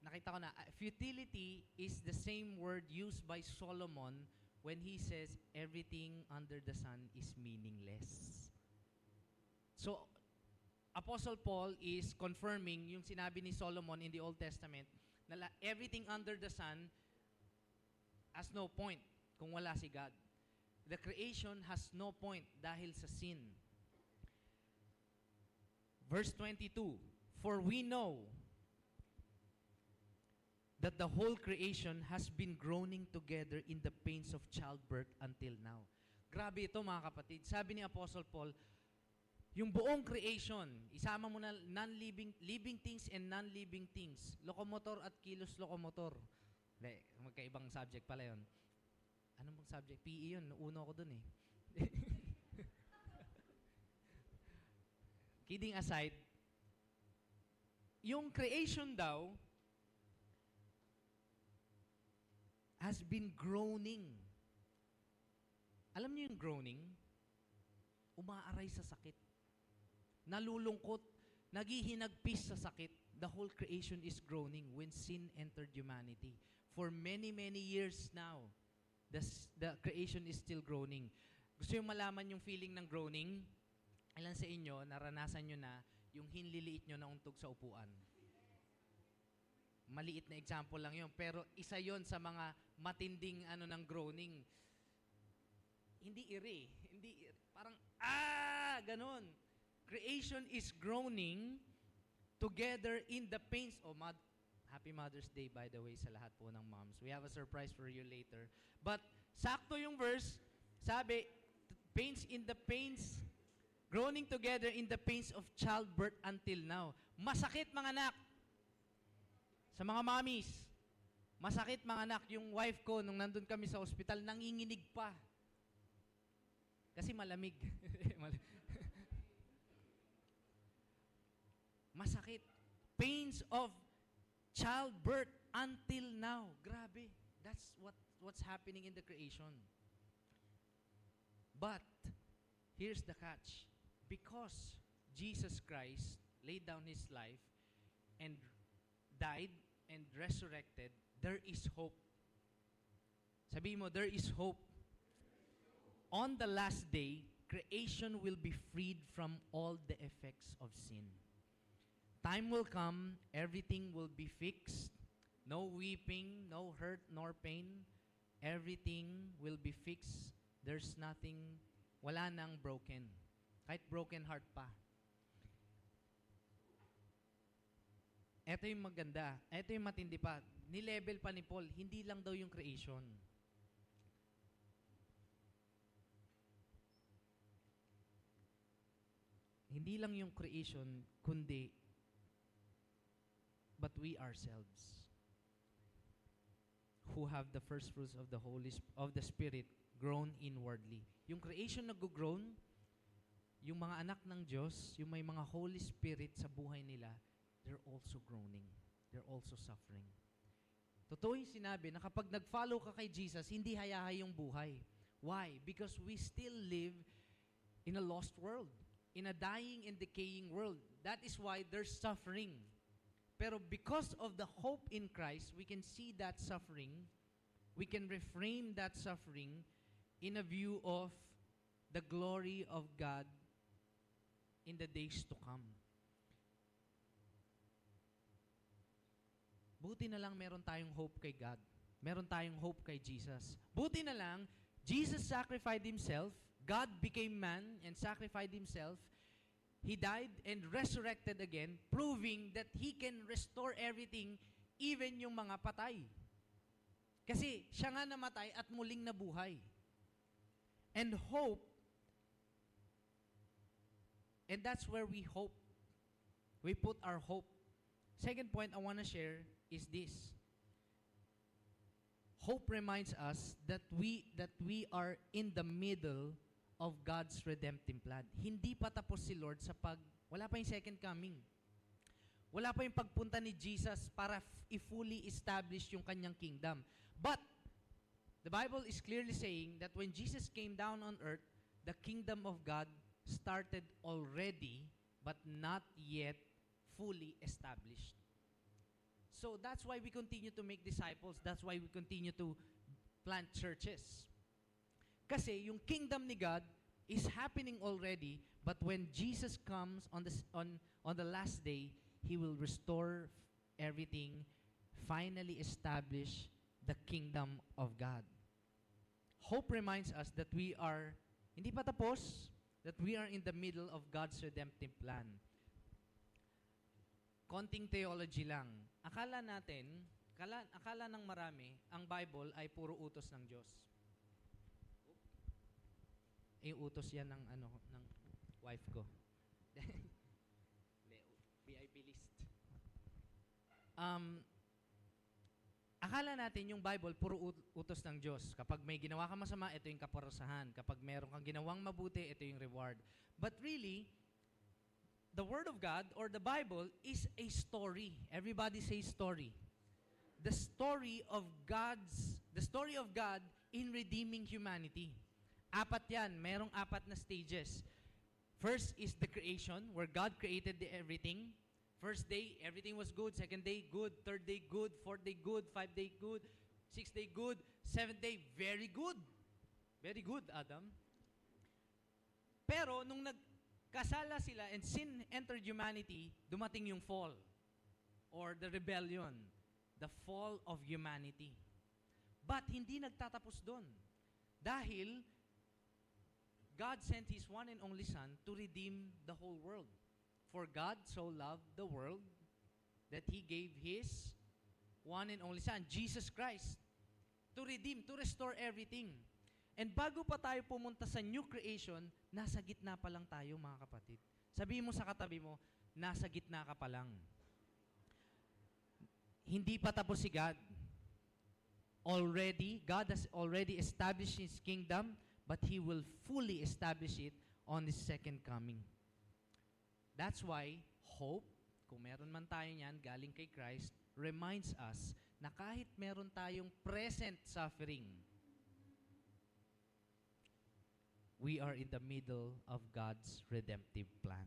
nakita ko na, futility is the same word used by Solomon when he says everything under the sun is meaningless. So, Apostle Paul is confirming yung sinabi ni Solomon in the Old Testament na everything under the sun has no point kung wala si God. The creation has no point dahil sa sin. Verse 22, for we know that the whole creation has been groaning together in the pains of childbirth until now. Grabe ito, mga kapatid. Sabi ni Apostle Paul, yung buong creation, isama mo na living things and non-living things. Lokomotor at kilos lokomotor. Magkaibang subject pala yun. Ano bang subject? PE yun. Uno ko dun eh. Kidding aside, yung creation daw has been groaning. Alam niyo yung groaning? Umaaray sa sakit. Nalulungkot, naghihinagpis sa sakit. The whole creation is groaning when sin entered humanity. For many, many years now, the creation is still groaning. Gusto yung malaman yung feeling ng groaning? Ilan sa inyo, naranasan nyo na yung hinliliit nyo na untog sa upuan? Maliit na example lang yun, pero isa yon sa mga matinding ng groaning. Hindi iri. Parang, ganon. Creation is groaning together in the pains. Happy Mother's Day, by the way, sa lahat po ng moms. We have a surprise for you later. But, sakto yung verse, sabi, groaning together in the pains of childbirth until now. Masakit, mga anak. Sa mga mommies, masakit, mga anak. Yung wife ko, nung nandun kami sa ospital, nanginginig pa. Kasi malamig. Masakit. Pains of childbirth until now. Grabe. That's what's happening in the creation. But, here's the catch. Because Jesus Christ laid down His life and died and resurrected, there is hope. Sabihin mo, there is hope. On the last day, creation will be freed from all the effects of sin. Time will come, everything will be fixed. No weeping, no hurt, nor pain. Everything will be fixed. There's nothing, wala nang broken. Kahit broken heart pa. Ito yung maganda. Ito yung matindi pa. Ni-level pa ni Paul, hindi lang daw yung creation. Hindi lang yung creation, kundi but we ourselves who have the first fruits of the Spirit grown inwardly. Yung creation nag-groan, yung mga anak ng Diyos, yung may mga Holy Spirit sa buhay nila, they're also groaning. They're also suffering. Totoo yung sinabi na kapag nag-follow ka kay Jesus, hindi hayahay yung buhay. Why? Because we still live in a lost world. In a dying and decaying world. That is why there's suffering. Pero because of the hope in Christ, we can see that suffering, we can reframe that suffering in a view of the glory of God in the days to come. Buti na lang meron tayong hope kay God. Meron tayong hope kay Jesus. Buti na lang, Jesus sacrificed Himself. God became man and sacrificed Himself. He died and resurrected again, proving that He can restore everything, even yung mga patay. Kasi siya nga namatay at muling nabuhay. And hope, and that's where we hope. We put our hope. Second point I want to share is this. Hope reminds us that we are in the middle of God's redemptive plan. Hindi pa tapos si Lord wala pa yung second coming. Wala pa yung pagpunta ni Jesus para i-fully establish yung kanyang kingdom. But, the Bible is clearly saying that when Jesus came down on earth, the kingdom of God started already, but not yet fully established. So, that's why we continue to make disciples. That's why we continue to plant churches. Kasi yung kingdom ni God is happening already, but when Jesus comes on the last day, He will restore everything, finally establish the kingdom of God. Hope reminds us that we are, hindi pa tapos, that we are in the middle of God's redemptive plan. Konting theology lang. Akala ng marami, ang Bible ay puro utos ng Diyos. Utos yan ng wife ko. VIP list. Akala natin yung Bible puro utos ng Diyos. Kapag may ginawa ka masama, ito yung kaparusahan. Kapag meron kang ginawang mabuti, ito yung reward. But really, the Word of God or the Bible is a story. Everybody say story. The story of God in redeeming humanity. Apat yan. Merong apat na stages. First is the creation, where God created everything. First day, everything was good. Second day, good. Third day, good. Fourth day, good. 5 day, good. 6th day, good. 7th day, very good. Very good, Adam. Pero, nung nagkasala sila and sin entered humanity, dumating yung fall or the rebellion. The fall of humanity. But, hindi nagtatapos doon. Dahil, God sent His one and only Son to redeem the whole world. For God so loved the world that He gave His one and only Son, Jesus Christ, to redeem, to restore everything. And bago pa tayo pumunta sa new creation, nasa gitna pa lang tayo, mga kapatid. Sabihin mo sa katabi mo, nasa gitna ka pa lang. Hindi pa tapos si God. God has already established His kingdom, but He will fully establish it on His second coming. That's why hope, kung meron man tayo niyan, galing kay Christ, reminds us na kahit meron tayong present suffering, we are in the middle of God's redemptive plan.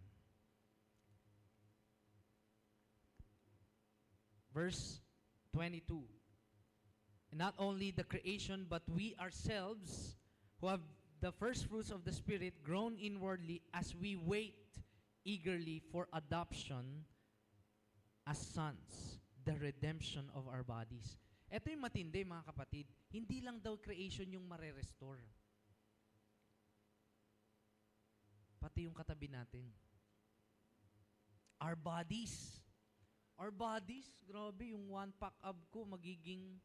Verse 22. Not only the creation, but we ourselves who have the first fruits of the Spirit grown inwardly as we wait eagerly for adoption as sons, the redemption of our bodies. Ito yung matindi, mga kapatid. Hindi lang daw creation yung mare-restore. Pati yung katabi natin. Our bodies. Our bodies, grabe, yung one pack ab ko magiging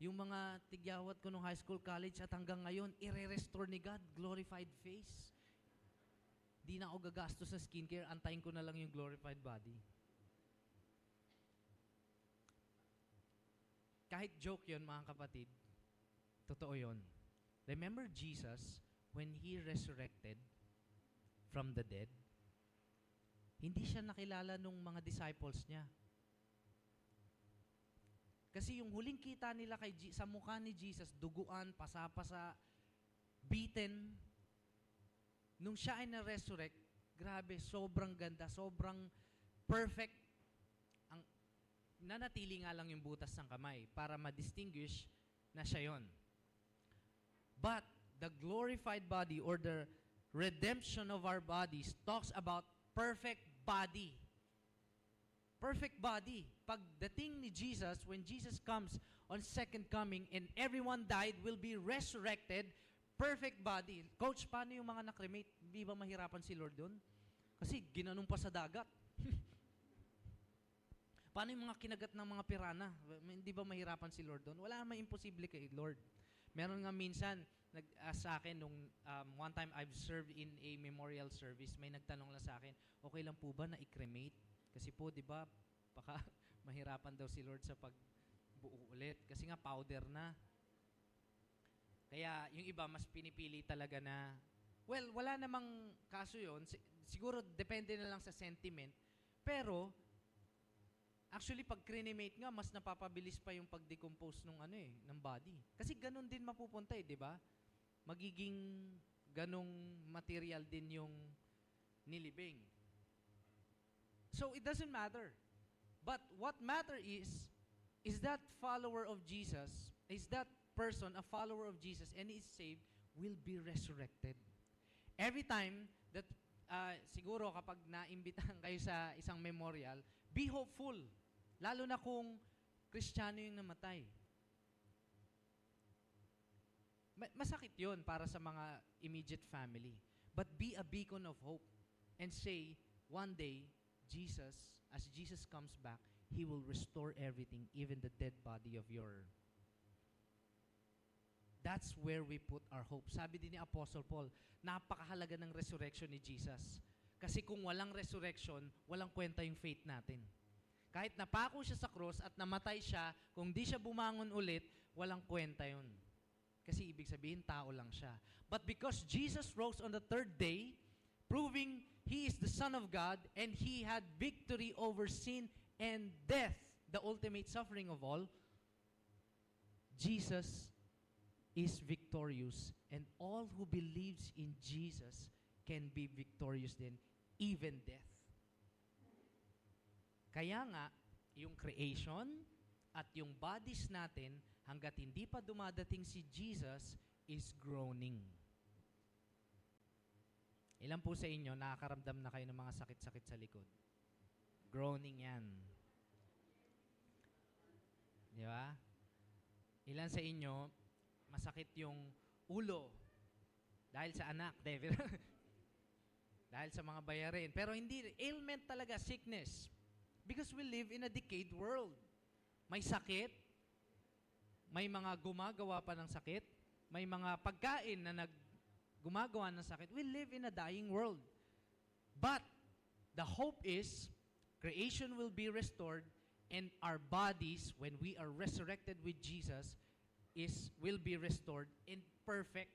yung mga tigyawat ko nung high school, college, at hanggang ngayon, i-restore ni God, glorified face. Di na ako gagastos sa skincare, antayin ko na lang yung glorified body. Kahit joke yon, mga kapatid, totoo yon. Remember Jesus, when He resurrected from the dead, hindi siya nakilala nung mga disciples niya. Kasi yung huling kita nila sa mukha ni Jesus, duguan, pasa-pasa, beaten. Nung siya ay na-resurrect, grabe, sobrang ganda, sobrang perfect. Nanatili nga lang yung butas ng kamay para ma-distinguish na siya yon. But the glorified body or the redemption of our bodies talks about perfect body. Perfect body. Pagdating ni Jesus, when Jesus comes on second coming and everyone died will be resurrected, perfect body. Coach, paano yung mga nakremate? Hindi ba mahirapan si Lord doon? Kasi ginanong pa sa dagat. Paano yung mga kinagat ng mga pirana? Hindi ba mahirapan si Lord doon? Wala namang imposible kay Lord. Meron nga minsan, sa akin, nung one time I've served in a memorial service, may nagtanong lang sa akin, okay lang po ba na i-cremate? Kasi po, di ba, baka mahirapan daw si Lord sa pagbuo ulit. Kasi nga, powder na. Kaya, yung iba, mas pinipili talaga na, well, wala namang kaso yun. Siguro, depende na lang sa sentiment. Pero, actually, pag cremate nga, mas napapabilis pa yung pag-decompose ng body. Kasi ganun din mapupunta di ba? Magiging ganung material din yung nilibing. So, it doesn't matter. But what matter is that follower of Jesus, is that person, a follower of Jesus, and is saved, will be resurrected. Every time that, siguro kapag naimbitahan kayo sa isang memorial, be hopeful. Lalo na kung Kristiyano yung namatay. Masakit yun para sa mga immediate family. But be a beacon of hope and say, one day, Jesus, as Jesus comes back, He will restore everything, even the dead body of your... That's where we put our hope. Sabi din ni Apostle Paul, napakahalaga ng resurrection ni Jesus. Kasi kung walang resurrection, walang kwenta yung faith natin. Kahit napako siya sa cross at namatay siya, kung di siya bumangon ulit, walang kwenta yun. Kasi ibig sabihin, tao lang siya. But because Jesus rose on the third day, proving He is the Son of God, and He had victory over sin and death, the ultimate suffering of all, Jesus is victorious. And all who believes in Jesus can be victorious din, even death. Kaya nga, yung creation at yung bodies natin, hanggat hindi pa dumadating si Jesus, is groaning. Ilan po sa inyo, nakakaramdam na kayo ng mga sakit-sakit sa likod? Groaning yan. Di ba? Ilan sa inyo, masakit yung ulo dahil sa anak, dahil sa mga bayarin. Pero hindi, ailment talaga, sickness. Because we live in a decayed world. May sakit, may mga gumagawa pa ng sakit, may mga pagkain na gumagawa ng sakit. We live in a dying world. But the hope is creation will be restored and our bodies, when we are resurrected with Jesus, will be restored in perfect.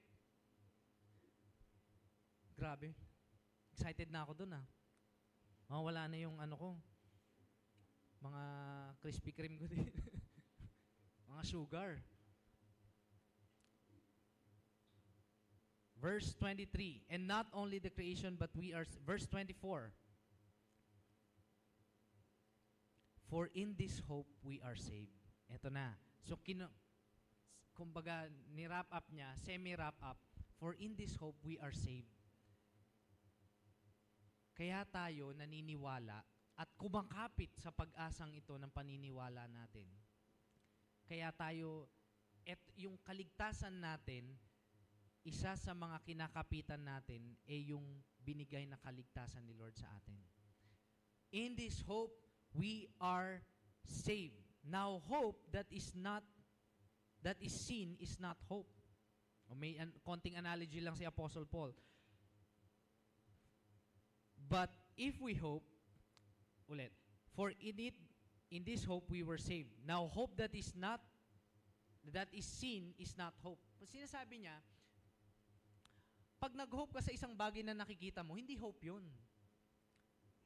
Grabe. Excited na ako dun Mawala na yung ko. Mga Krispy Kreme ko din. Mga sugar. Verse 23, and not only the creation, but we are, verse 24, for in this hope we are saved. Eto na. So, kumbaga, ni-wrap up niya, semi-wrap up, for in this hope we are saved. Kaya tayo naniniwala at kumakapit sa pag-asang ito ng paniniwala natin. Kaya tayo, yung kaligtasan natin, isa sa mga kinakapitan natin ay yung binigay na kaligtasan ni Lord sa atin. In this hope, we are saved. Now, hope that is seen is not hope. May konting analogy lang si Apostle Paul. But if we hope, ulit, for in this hope we were saved. Now, hope that is seen is not hope. Sinasabi niya, pag nag-hope ka sa isang bagay na nakikita mo, hindi hope yun.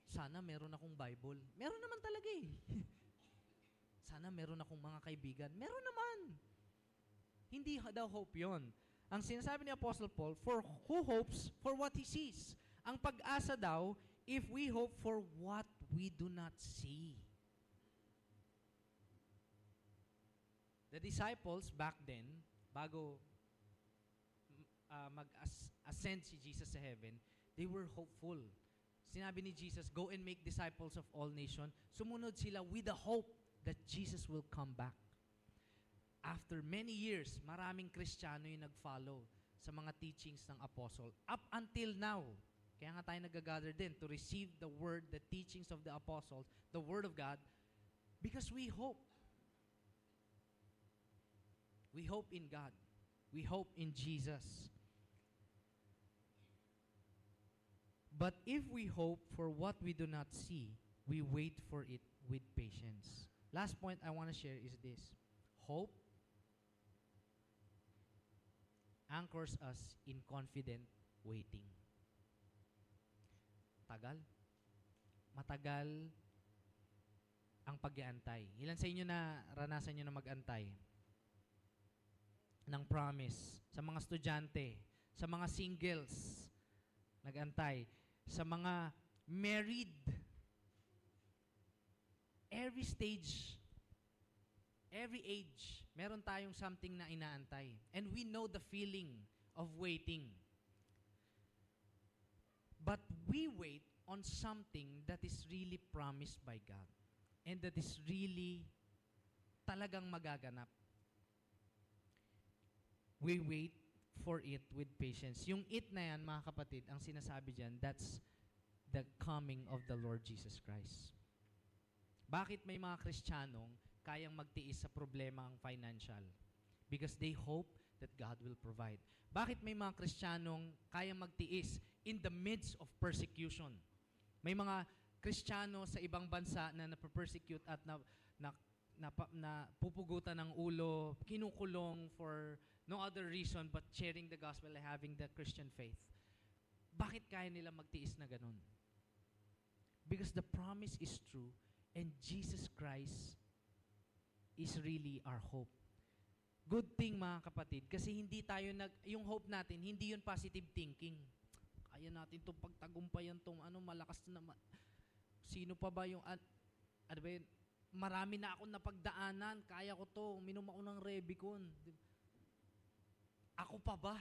Sana meron akong Bible. Meron naman talaga Sana meron akong mga kaibigan. Meron naman. Hindi daw hope yun. Ang sinasabi ni Apostle Paul, for who hopes for what he sees? Ang pag-asa daw, if we hope for what we do not see. The disciples back then, bago mag-ascend si Jesus sa heaven, they were hopeful. Sinabi ni Jesus, go and make disciples of all nations. Sumunod sila with the hope that Jesus will come back. After many years, maraming Kristiyano yung nag-follow sa mga teachings ng apostle. Up until now, kaya nga tayo nag-gather din to receive the word, the teachings of the apostles, the word of God, because we hope. We hope in God. We hope in Jesus. But if we hope for what we do not see, we wait for it with patience. Last point I want to share is this. Hope anchors us in confident waiting. Tagal. Matagal ang pag-aantay. Ilan sa inyo na ranasan nyo na mag-antay ng promise? Sa mga estudyante, sa mga singles, nag-antay. Sa mga married, every stage, every age, meron tayong something na inaantay. And we know the feeling of waiting. But we wait on something that is really promised by God. And that is really talagang magaganap. We wait for it with patience. Yung it na yan, mga kapatid, ang sinasabi dyan, that's the coming of the Lord Jesus Christ. Bakit may mga Kristiyanong kayang magtiis sa problema ang financial? Because they hope that God will provide. Bakit may mga Kristiyanong kayang magtiis in the midst of persecution? May mga Kristiyano sa ibang bansa na nape-persecute at na pupugutan ng ulo, kinukulong for no other reason but sharing the gospel and having the Christian faith. Bakit kaya nila magtiis na ganun? Because the promise is true and Jesus Christ is really our hope. Good thing, mga kapatid, kasi hindi tayo yung hope natin, hindi yun positive thinking. Kaya natin itong pagtagumpayan itong malakas na sino pa ba yung ano ba yun? Marami na akong napagdaanan, kaya ko to, minom ako ng Rebicon. Ako pa ba?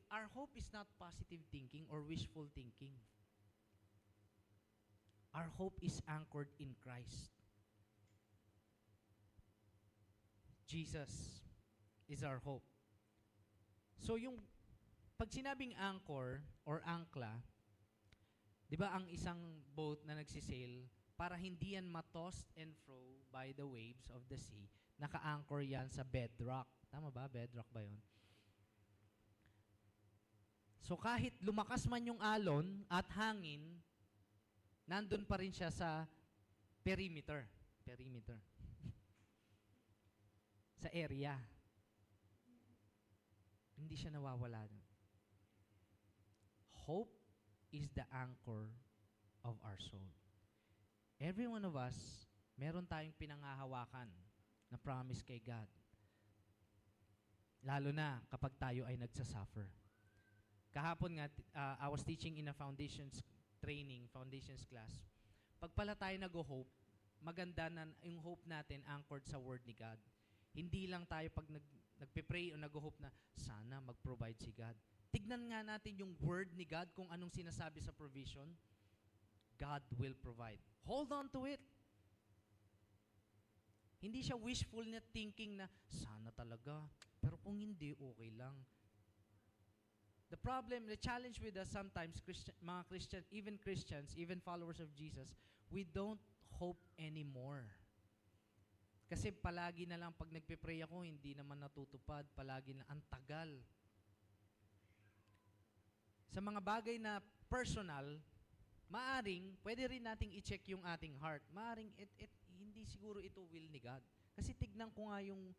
Our hope is not positive thinking or wishful thinking. Our hope is anchored in Christ. Jesus is our hope. So pag sinabing anchor or angkla, di ba ang isang boat na nagsisail, para hindi yan ma-tossed and fro by the waves of the sea, naka-anchor yan sa bedrock. Tama ba? Bedrock ba yun? So kahit lumakas man yung alon at hangin, nandun pa rin siya sa perimeter. Perimeter. Sa area. Hindi siya nawawala. Hope is the anchor of our soul. Every one of us, meron tayong pinangahawakan na promise kay God. Lalo na kapag tayo ay nagsasuffer. Kahapon nga, I was teaching in a foundations training, foundations class. Pag pala tayo nag-hope, maganda na yung hope natin anchored sa word ni God. Hindi lang tayo pag nagpe-pray o nag-hope na sana mag-provide si God. Tignan nga natin yung word ni God kung anong sinasabi sa provision. God will provide. Hold on to it. Hindi siya wishful na thinking na sana talaga, pero kung hindi, okay lang. The problem, the challenge with us sometimes, mga Christians, even followers of Jesus, we don't hope anymore. Kasi palagi na lang pag nagpe-pray ako, hindi naman natutupad, palagi na ang tagal. Sa mga bagay na personal, pwede rin nating i-check yung ating heart. Maaring, hindi siguro ito will ni God. Kasi tignan ko nga yung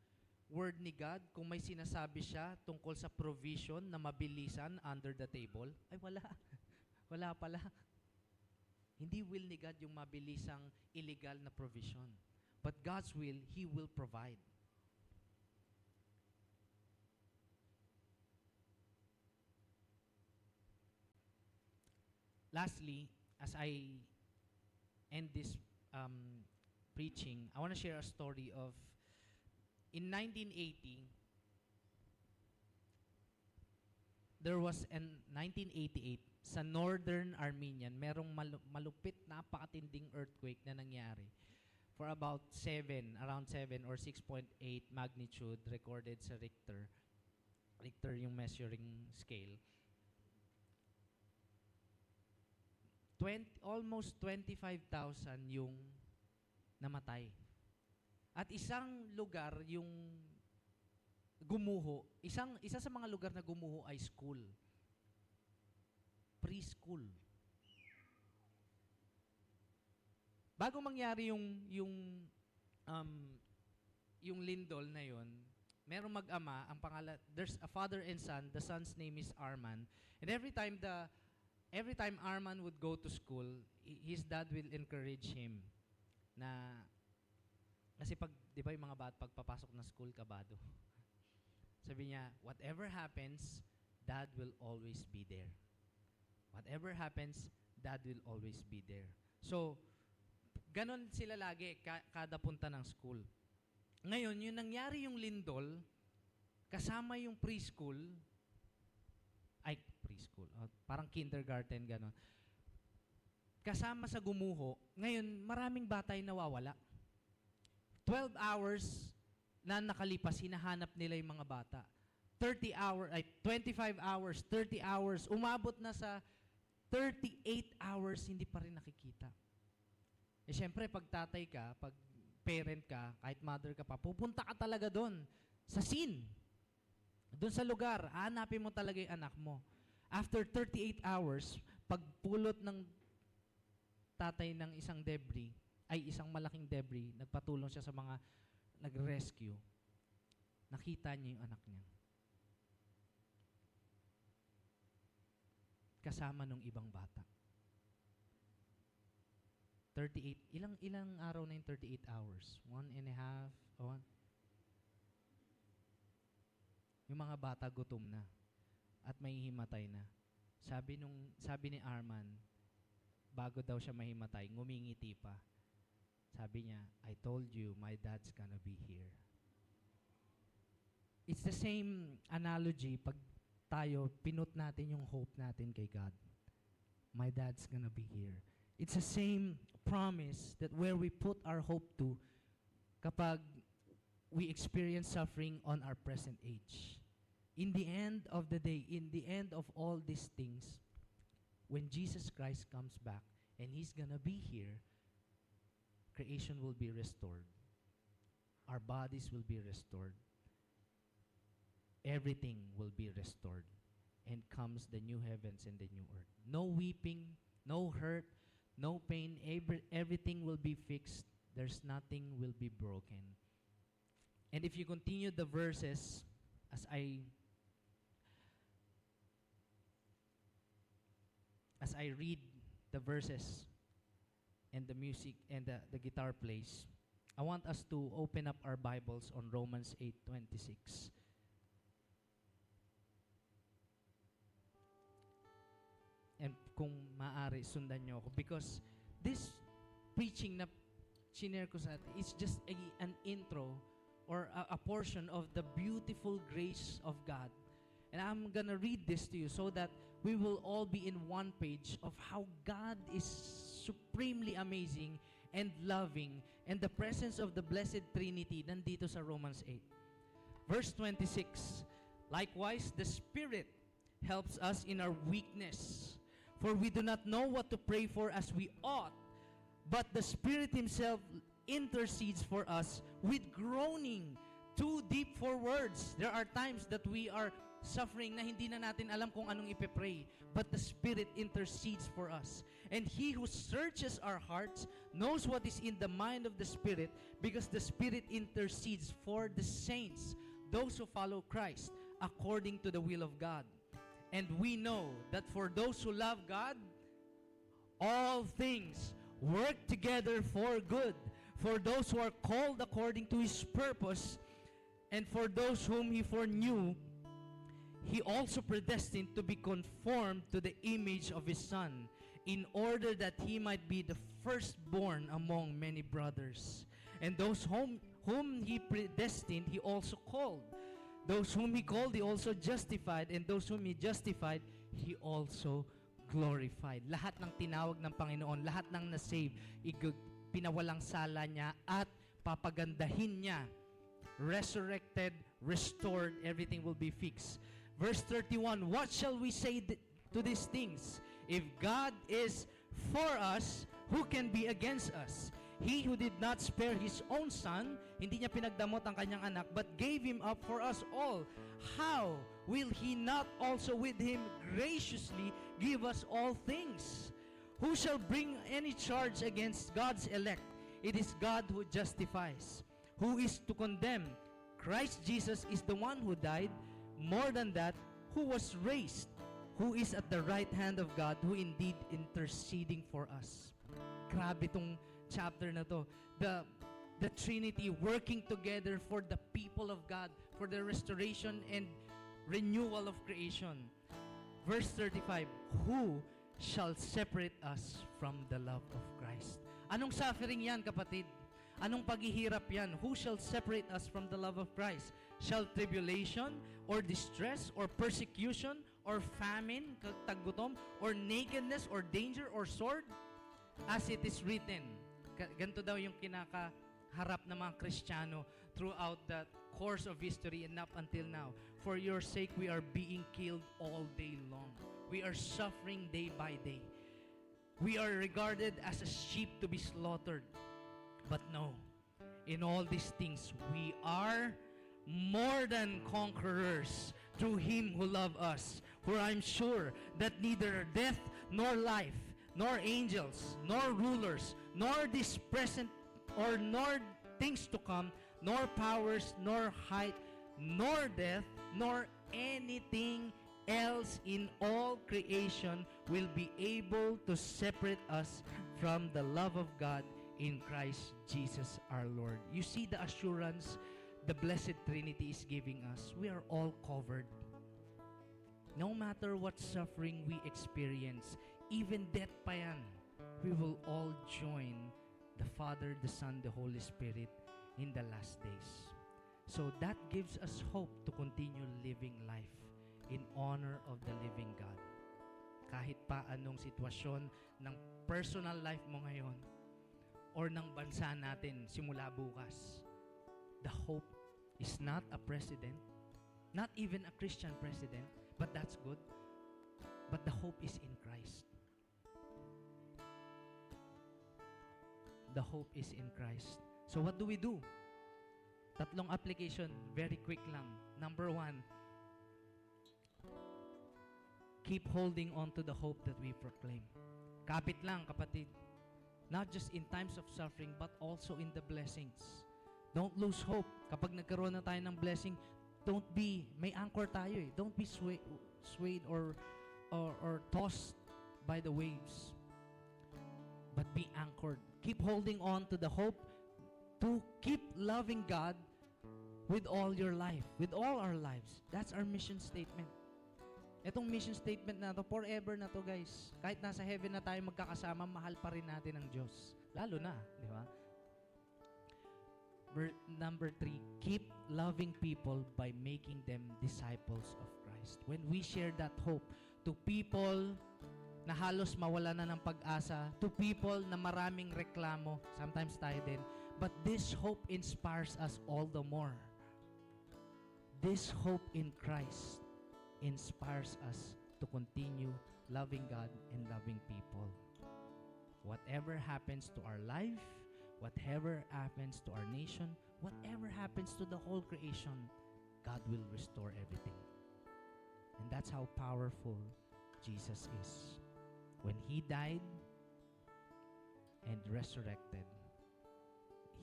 word ni God, kung may sinasabi siya tungkol sa provision na mabilisan under the table, ay wala. Wala pala. Hindi will ni God yung mabilisang illegal na provision. But God's will, He will provide. Lastly, as I end this preaching, I want to share a story of in 1980, there was in 1988 sa Northern Armenian, merong malupit, napakatinding earthquake na nangyari for about around 7 or 6.8 magnitude recorded sa Richter. Richter yung measuring scale. Almost 25,000 yung namatay. At isang lugar yung gumuho, isa sa mga lugar na gumuho ay school. Preschool. Bago mangyari yung lindol na yon, merong mag-ama, ang pangalan, there's a father and son, the son's name is Arman. And every time Arman would go to school, his dad will encourage him na, kasi di ba yung mga bata, pagpapasok na school, kabado. Sabi niya, whatever happens, dad will always be there. Whatever happens, dad will always be there. So, ganon sila lagi, kada punta ng school. Ngayon, yung nangyari yung lindol, kasama yung preschool, parang kindergarten, ganon. Kasama sa gumuho, ngayon, maraming bata yung nawawala. 12 hours na nakalipas, hinahanap nila yung mga bata. 25 hours, 30 hours, umabot na sa 38 hours, hindi pa rin nakikita. Eh syempre, pag tatay ka, pag parent ka, kahit mother ka pa, pupunta ka talaga doon, sa scene. Doon sa lugar, hanapin mo talaga yung anak mo. After 38 hours, pagpulot ng tatay ng isang malaking debris, nagpatulong siya sa mga nag-rescue, nakita niya yung anak niya. Kasama nung ibang bata. 38, ilang araw na yung 38 hours? 1.5, yung mga bata gutom na at mahihimatay na. Sabi ni Arman, bago daw siya mahimatay, ngumingiti pa. Sabi niya, I told you, my dad's gonna be here. It's the same analogy pag tayo, pinut natin yung hope natin kay God. My dad's gonna be here. It's the same promise that where we put our hope to kapag we experience suffering on our present age. In the end of the day, in the end of all these things, when Jesus Christ comes back and He's gonna be here, creation will be restored. Our bodies will be restored. Everything will be restored. And comes the new heavens and the new earth. No weeping, no hurt, no pain. Everything will be fixed. There's nothing will be broken. And if you continue the verses, as I read the verses and the music and the guitar plays, I want us to open up our Bibles on Romans 8:26. And kung maaari, sundan nyo ako. Because this preaching na shinare ko sa atin, it's just an intro or a portion of the beautiful grace of God. And I'm gonna read this to you so that we will all be in one page of how God is supremely amazing and loving, and the presence of the Blessed Trinity nandito sa Romans 8. Verse 26, likewise, the Spirit helps us in our weakness, for we do not know what to pray for as we ought, but the Spirit Himself intercedes for us with groaning too deep for words. There are times that we are suffering na hindi na natin alam kung anong ipepray, but the Spirit intercedes for us. And He who searches our hearts knows what is in the mind of the Spirit, because the Spirit intercedes for the saints, those who follow Christ, according to the will of God. And we know that for those who love God, all things work together for good, for those who are called according to His purpose, and for those whom He foreknew, He also predestined to be conformed to the image of His Son, in order that he might be the firstborn among many brothers. And those whom he predestined, he also called. Those whom he called, he also justified. And those whom he justified, he also glorified. Lahat ng tinawag ng Panginoon, lahat ng na-save, pinawalang sala niya at papagandahin niya. Resurrected, restored, everything will be fixed. Verse 31, what shall we say to these things? If God is for us, who can be against us? He who did not spare His own Son, hindi niya pinagdamot ang kanyang anak, but gave Him up for us all. How will He not also with Him graciously give us all things? Who shall bring any charge against God's elect? It is God who justifies. Who is to condemn? Christ Jesus is the one who died. More than that, who was raised, who is at the right hand of God, who indeed interceding for us. Grabe tong chapter na to. The Trinity working together for the people of God, for the restoration and renewal of creation. Verse 35, who shall separate us from the love of Christ? Anong suffering yan, kapatid? Anong paghihirap yan? Who shall separate us from the love of Christ? Shall tribulation, or distress, or persecution, or famine, tagutom, or nakedness, or danger, or sword? As it is written, ganito daw yung kinakaharap ng mga Kristiyano throughout the course of history and up until now. For your sake, we are being killed all day long. We are suffering day by day. We are regarded as a sheep to be slaughtered. But no, in all these things, we are more than conquerors through Him who loved us. For I'm sure that neither death, nor life, nor angels, nor rulers, nor this present, or nor things to come, nor powers, nor height, nor death, nor anything else in all creation will be able to separate us from the love of God in Christ Jesus our Lord. You see the assurance the Blessed Trinity is giving us. We are all covered. No matter what suffering we experience, even death pa yan, we will all join the Father, the Son, the Holy Spirit in the last days. So that gives us hope to continue living life in honor of the living God. Kahit pa anong sitwasyon ng personal life mo ngayon, or ng bansa natin simula bukas. The hope is not a president, not even a Christian president, but that's good. But the hope is in Christ. The hope is in Christ. So what do we do? Tatlong application, very quick lang. Number 1, keep holding on to the hope that we proclaim. Kapit lang, kapatid. Not just in times of suffering, but also in the blessings. Don't lose hope. Kapag nagkaroon na tayo ng blessing, may anchor tayo eh. Don't be swayed or tossed by the waves. But be anchored. Keep holding on to the hope to keep loving God with all your life, with all our lives. That's our mission statement. Itong mission statement na to, forever na to, guys. Kahit nasa heaven na tayo magkakasama, mahal pa rin natin ang Diyos. Lalo na, di ba? Number 3, keep loving people by making them disciples of Christ. When we share that hope to people na halos mawala na ng pag-asa, to people na maraming reklamo, sometimes tayo din, but this hope inspires us all the more. This hope in Christ inspires us to continue loving God and loving people. Whatever happens to our life, whatever happens to our nation, whatever happens to the whole creation, God will restore everything. And that's how powerful Jesus is. When He died and resurrected,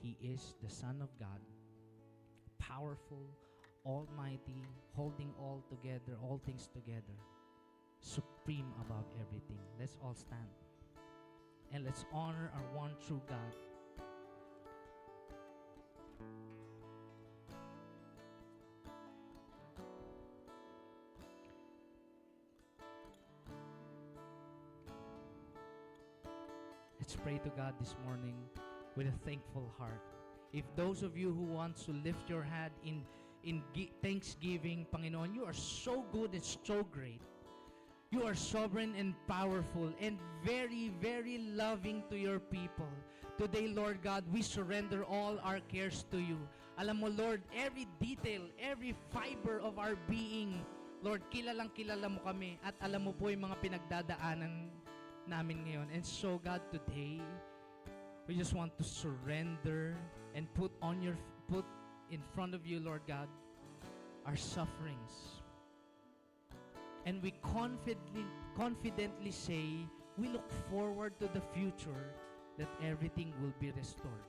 He is the Son of God, powerful, almighty, holding all together, all things together, supreme above everything. Let's all stand. And let's honor our one true God. let's pray to God this morning with a thankful heart. If those of you who want to lift your hand in thanksgiving, Panginoon, you are so good and so great. You are sovereign and powerful and very, very loving to your people. Today, Lord God, we surrender all our cares to you. Alam mo, Lord, every detail, every fiber of our being, Lord, kilalang kilala mo kami at alam mo po yung mga pinagdadaanan namin ngayon. And so, God, today, we just want to surrender and put in front of you, Lord God, our sufferings. And we confidently say, we look forward to the future that everything will be restored.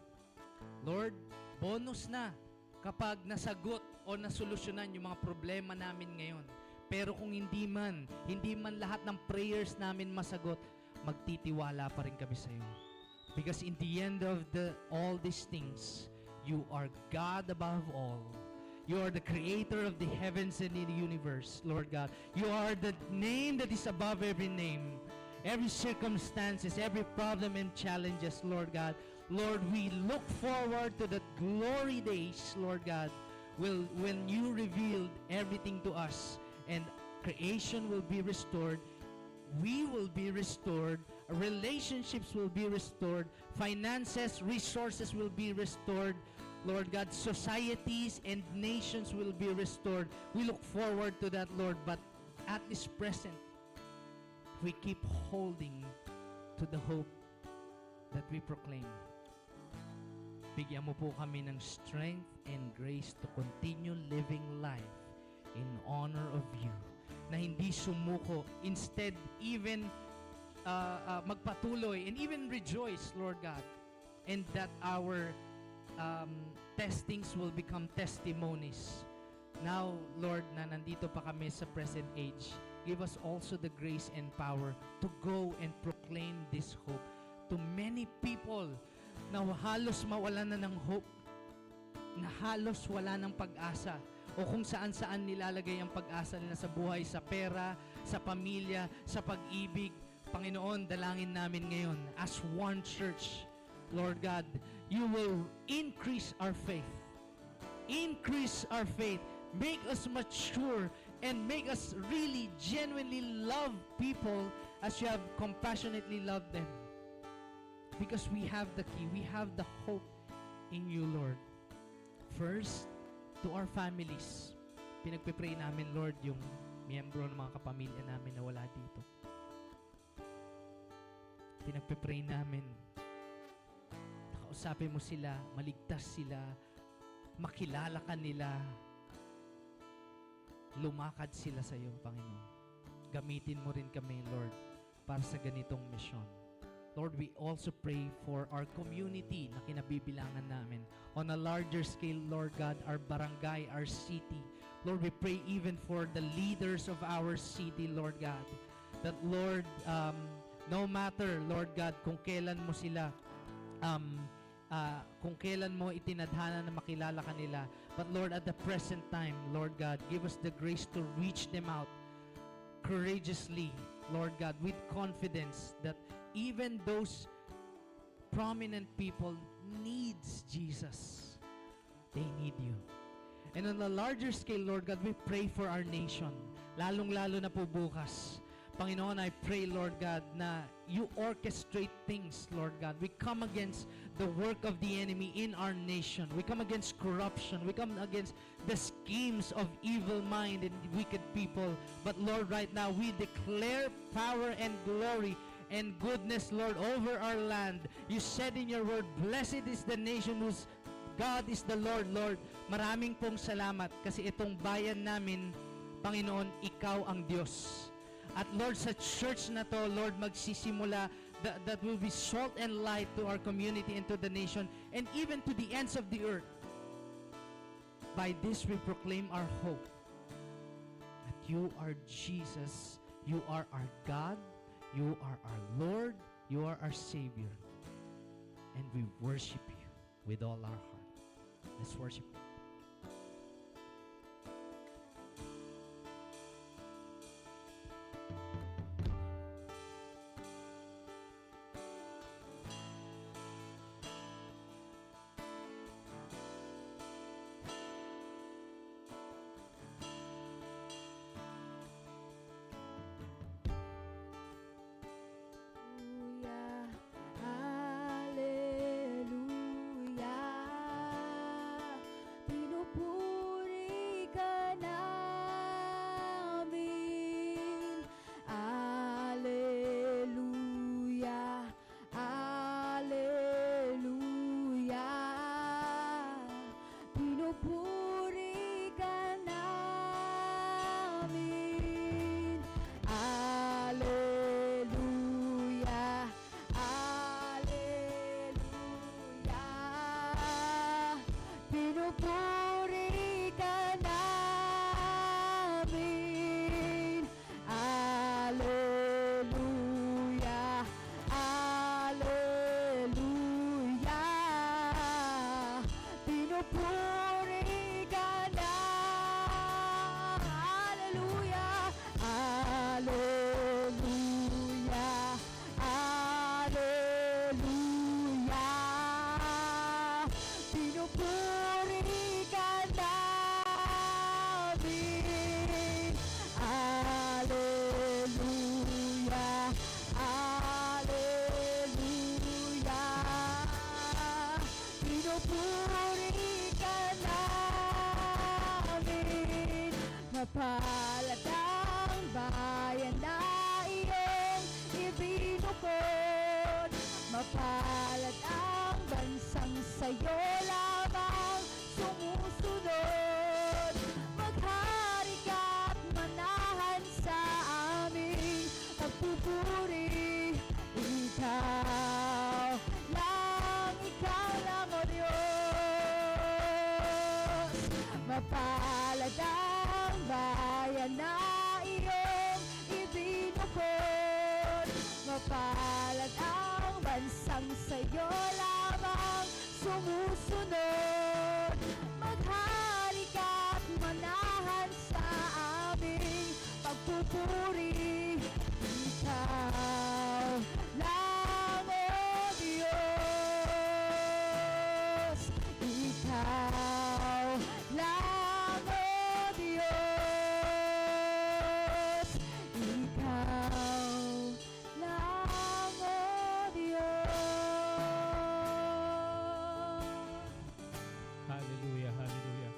Lord, bonus na kapag nasagot o nasolusyonan yung mga problema namin ngayon. Pero kung hindi man lahat ng prayers namin masagot, magtitiwala pa rin kami sa iyo. Because in the end of all these things, you are God above all. You are the creator of the heavens and the universe, Lord God. You are the name that is above every name, every circumstances, every problem and challenges, Lord God. Lord, we look forward to the glory days, Lord God, when you revealed everything to us and creation will be restored, we will be restored, relationships will be restored, finances, resources will be restored, Lord God, societies and nations will be restored. We look forward to that, Lord, but at this present, we keep holding to the hope that we proclaim. Bigyan mo po kami ng strength and grace to continue living life in honor of you, na hindi sumuko, instead even magpatuloy and even rejoice, Lord God, and that our testings will become testimonies. Now, Lord, na nandito pa kami sa present age, give us also the grace and power to go and proclaim this hope to many people na halos mawalan na ng hope, na halos wala ng pag-asa, o kung saan-saan nilalagay ang pag-asa nila sa buhay, sa pera, sa pamilya, sa pag-ibig. Panginoon, dalangin namin ngayon as one church, Lord God, you will increase our faith. Increase our faith. Make us mature and make us really, genuinely love people as you have compassionately loved them. Because we have the key. We have the hope in you, Lord. First, to our families. Pinagpipray namin, Lord, yung miyembro ng mga kapamilya namin na wala dito. Pinagpipray namin, kausapin mo sila, maligtas sila, makilala ka nila, lumakad sila sa iyo, Panginoon. Gamitin mo rin kami, Lord, para sa ganitong misyon. Lord, we also pray for our community na kinabibilangan namin. On a larger scale, Lord God, our barangay, our city. Lord, we pray even for the leaders of our city, Lord God. That, Lord, no matter, Lord God, kung kailan mo sila, kung kailan mo itinadhana na makilala kanila. But, Lord, at the present time, Lord God, give us the grace to reach them out courageously, Lord God, with confidence that even those prominent people needs Jesus. They need you. And on a larger scale, Lord God, we pray for our nation. Lalong-lalo na po bukas. Panginoon, I pray, Lord God, na you orchestrate things, Lord God. We come against the work of the enemy in our nation. We come against corruption. We come against the schemes of evil mind and wicked people. But, Lord, right now, we declare power and glory and goodness, Lord, over our land. You said in your word, blessed is the nation whose God is the Lord. Lord, maraming pong salamat kasi itong bayan namin, Panginoon, ikaw ang Diyos. At Lord, sa church na to, Lord, magsisimula that will be salt and light to our community and to the nation and even to the ends of the earth. By this we proclaim our hope that you are Jesus, you are our God, you are our Lord, you are our Savior, and we worship you with all our heart. Let's worship you. Mapalad ang bayan na iyong ibinukod. Mapalad ang bansang sa'yo lamang sumusunod. Maghari ka't manahan sa aming pagpupuri. Ikaw lang, O Diyos. Mapalad ang bayan na iyong ibinukod. Mapalad ang bansang sa'yo lamang sumusunod. Maghari ka't manahan sa aming pagpupuri. Ikaw lang, O Diyos. Ikaw lang, O Diyos. Ikaw lang, O Diyos. Hallelujah, hallelujah.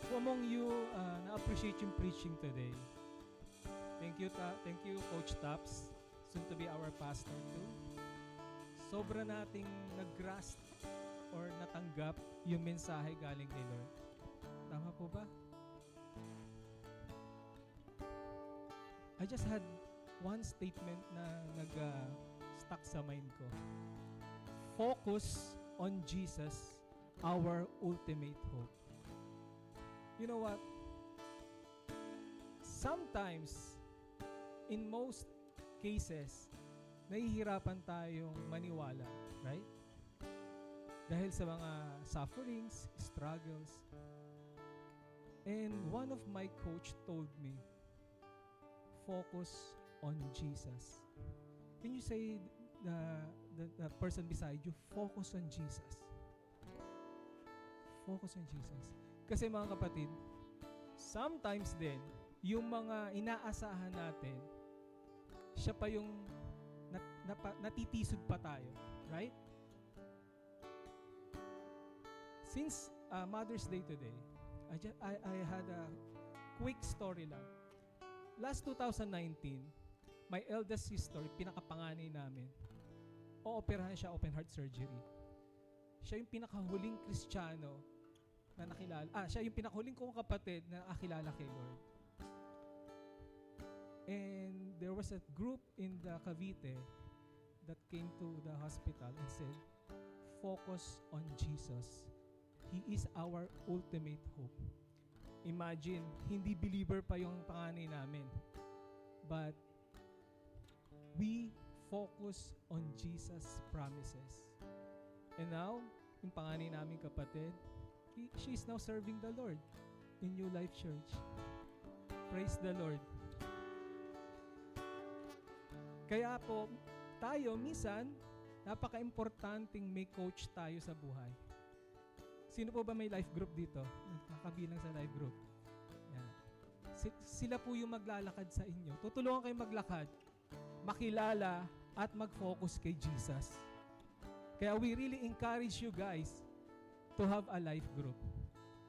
Who among you na-appreciate yung preaching today? Thank you Coach Taps, soon to be our pastor too. Sobra nating nag-grasp or natanggap yung mensahe galing kay Lord. Tama po ba? I just had one statement na nag-stuck sa mind ko. Focus on Jesus, our ultimate hope. You know what? Sometimes, in most cases, nahihirapan tayong maniwala, right? Dahil sa mga sufferings, struggles. And one of my coach told me, focus on Jesus. Can you say the person beside you, focus on Jesus? Focus on Jesus. Kasi mga kapatid, sometimes din, yung mga inaasahan natin, siya pa yung natitisod pa tayo. Right? Since Mother's Day today, I had a quick story lang. Last 2019, my eldest sister, pinakapanganay namin, ooperahan siya open heart surgery. Siya yung pinakahuling Kristiyano na nakilala. Siya yung pinakahuling kong kapatid na nakilala kay Lord. And there was a group in the Cavite that came to the hospital and said, focus on Jesus. He is our ultimate hope. Imagine, hindi believer pa yung panganay namin. But we focus on Jesus' promises. And now, yung panganay namin kapatid, she is now serving the Lord in New Life Church. Praise the Lord. Kaya po, tayo minsan, napaka-importanting may coach tayo sa buhay. Sino po ba may life group dito? Nakakabilang sa life group. Yan. Sila po yung maglalakad sa inyo. Tutulungan kayo maglakad, makilala, at mag-focus kay Jesus. Kaya we really encourage you guys to have a life group.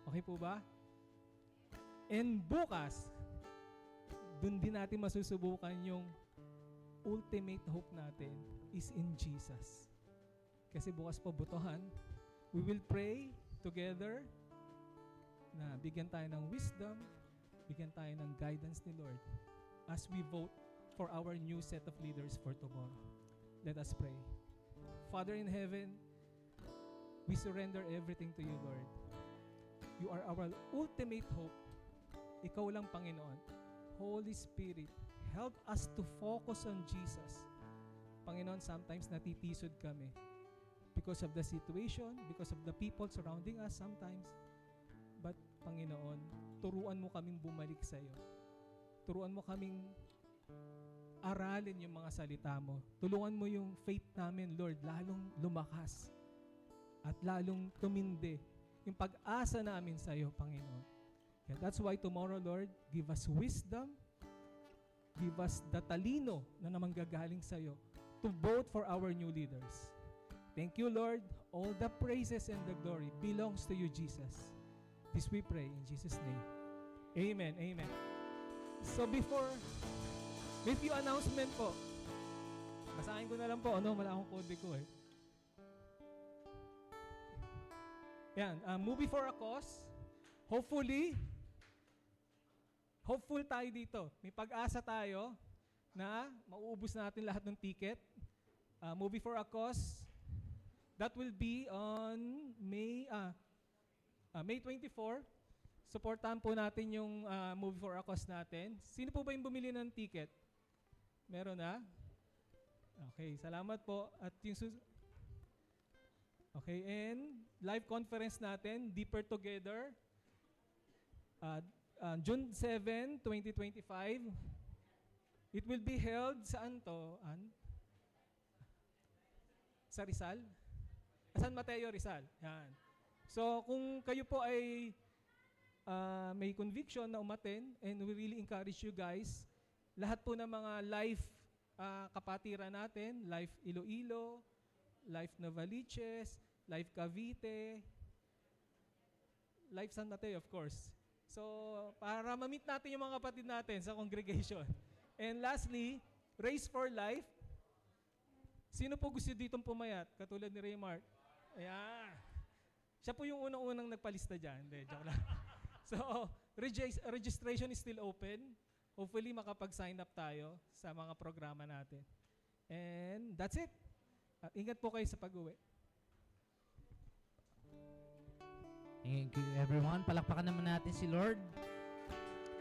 Okay po ba? And bukas, dun din natin masusubukan yung ultimate hope natin is in Jesus. Kasi bukas po butuhan, we will pray together na bigyan tayo ng wisdom, bigyan tayo ng guidance ni Lord as we vote for our new set of leaders for tomorrow. Let us pray. Father in heaven, we surrender everything to you, Lord. You are our ultimate hope. Ikaw lang, Panginoon. Holy Spirit, help us to focus on Jesus. Panginoon, sometimes natitisod kami because of the situation, because of the people surrounding us sometimes. But, Panginoon, turuan mo kaming bumalik sa iyo. Turuan mo kaming aralin yung mga salita mo. Tulungan mo yung faith namin, Lord, lalong lumakas at lalong tumindi yung pag-asa namin sa iyo, Panginoon. Yeah, that's why tomorrow, Lord, give us wisdom, give us the talino na naman gagaling sa iyo to vote for our new leaders. Thank you, Lord. All the praises and the glory belongs to you, Jesus. This we pray in Jesus' name. Amen, amen. So may few announcement po. Basahin ko na lang po, wala akong kode ko eh. Yan, movie for a cause. Hopeful tayo dito. May pag-asa tayo na mauubos natin lahat ng ticket. Movie for a cause. That will be on May 24. Supportahan po natin yung movie for a cause natin. Sino po ba yung bumili ng ticket? Meron na? Okay, salamat po. At yung okay, and live conference natin, Deeper Together. June 7, 2025. It will be held saan to? Sa Rizal? San Mateo, Rizal. Yan. So, kung kayo po ay may conviction na umattend, and we really encourage you guys, lahat po ng mga live kapatiran natin, Life Iloilo, Life Novaliches, Life Cavite, Life San Mateo, of course. So, para ma-meet natin yung mga kapatid natin sa congregation. And lastly, Race for Life. Sino po gusto ditong pumayat? Katulad ni Raymart. Ayan. Siya po yung unang-unang nagpalista dyan. Hindi, joke lang. So, registration is still open. Hopefully, makapag-sign up tayo sa mga programa natin. And that's it. At ingat po kayo sa pag-uwi. Thank you, everyone. Palakpakan naman natin si Lord.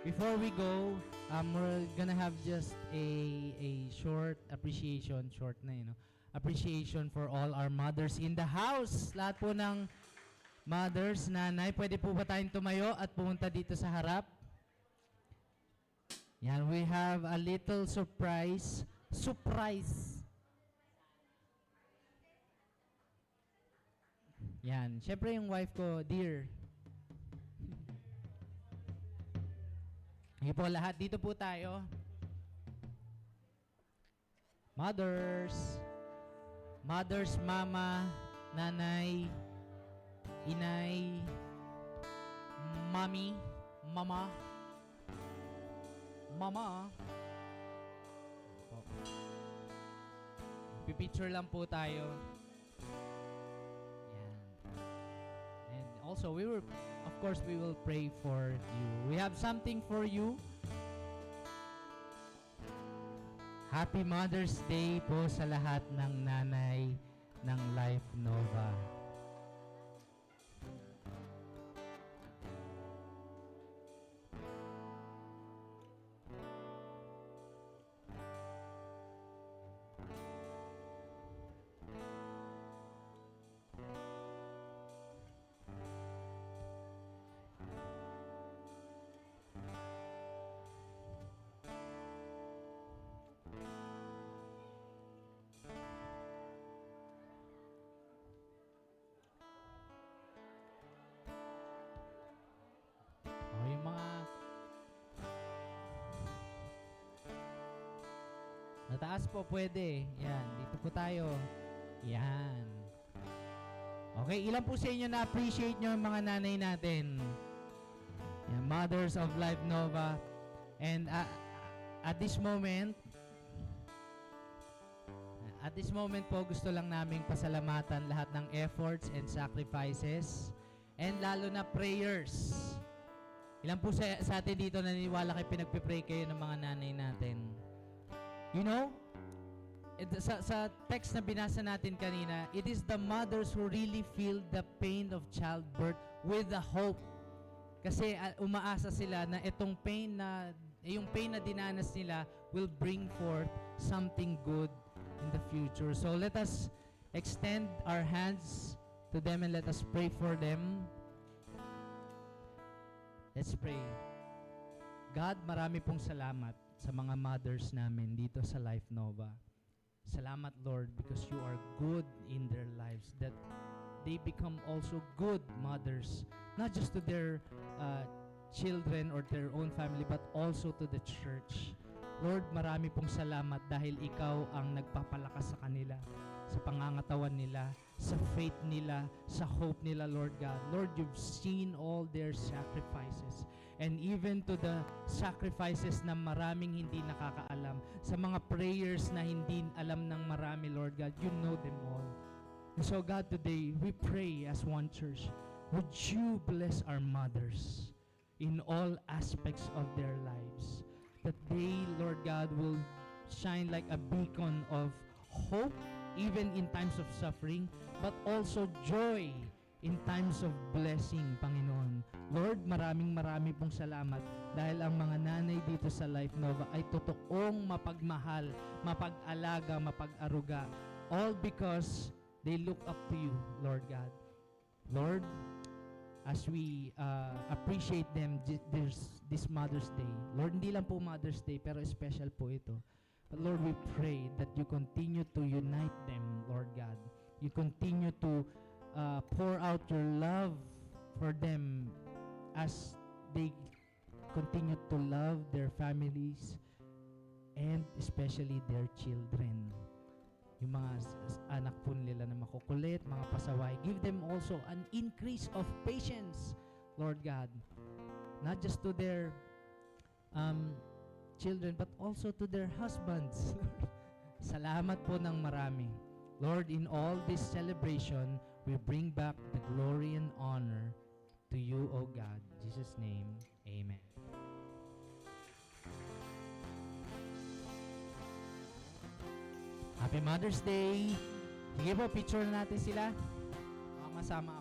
Before we go, we're gonna have just a short appreciation, appreciation for all our mothers in the house. Lahat po ng mothers, nanay, pwede po ba tayong tumayo at pumunta dito sa harap? Yan, we have a little surprise. Yan, syempre yung wife ko, dear. Okay po, lahat dito po tayo. Mothers, mama, nanay, inay, mama. Pipicture lang po tayo. Yan. And also, we will pray for you. We have something for you. Happy Mother's Day po sa lahat ng nanay ng Life Nova. Yung mga nataas po pwede. Yan, dito po tayo. Yan. Okay, ilan po sa inyo na-appreciate nyo yung mga nanay natin? Yan, Mothers of Life Nova. And at this moment po, gusto lang naming pasalamatan lahat ng efforts and sacrifices and lalo na prayers. Ilan po sa atin dito naniniwala kayo pinagpipray kayo ng mga nanay natin? You know, sa text na binasa natin kanina, it is the mothers who really feel the pain of childbirth with the hope. Kasi umaasa sila na yung pain na dinanas nila will bring forth something good in the future. So let us extend our hands to them and let us pray for them. Let's pray. God, marami pong salamat sa mga mothers namin dito sa Life Nova. Salamat, Lord, because you are good in their lives, that they become also good mothers, not just to their children or their own family, but also to the church. Lord, marami pong salamat dahil ikaw ang nagpapalakas sa kanila, sa pangangatawan nila, sa faith nila, sa hope nila, Lord God. Lord, you've seen all their sacrifices. and even to the sacrifices na maraming hindi nakakaalam, sa mga prayers na hindi alam ng marami, Lord God, you know them all. And so God, today, we pray as one church, would you bless our mothers in all aspects of their lives, that they, Lord God, will shine like a beacon of hope even in times of suffering, but also joy in times of blessing, Panginoon. Lord, maraming pong salamat dahil ang mga nanay dito sa Life Nova ay totoong mapagmahal, mapag-alaga, mapag-aruga, all because they look up to you, Lord God. Lord, as we appreciate them this Mother's Day, Lord, hindi lang po Mother's Day, pero special po ito. But Lord, we pray that you continue to unite them, Lord God. You continue to pour out your love for them as they continue to love their families and especially their children. Yung mga anak po nila na makukulit, mga pasaway, give them also an increase of patience, Lord God. Not just to their children, but also to their husbands. Salamat po ng marami. Lord, in all this celebration, we bring back the glory and honor to you, O God. In Jesus' name, amen. Happy Mother's Day! Sige po, picture natin sila. Masama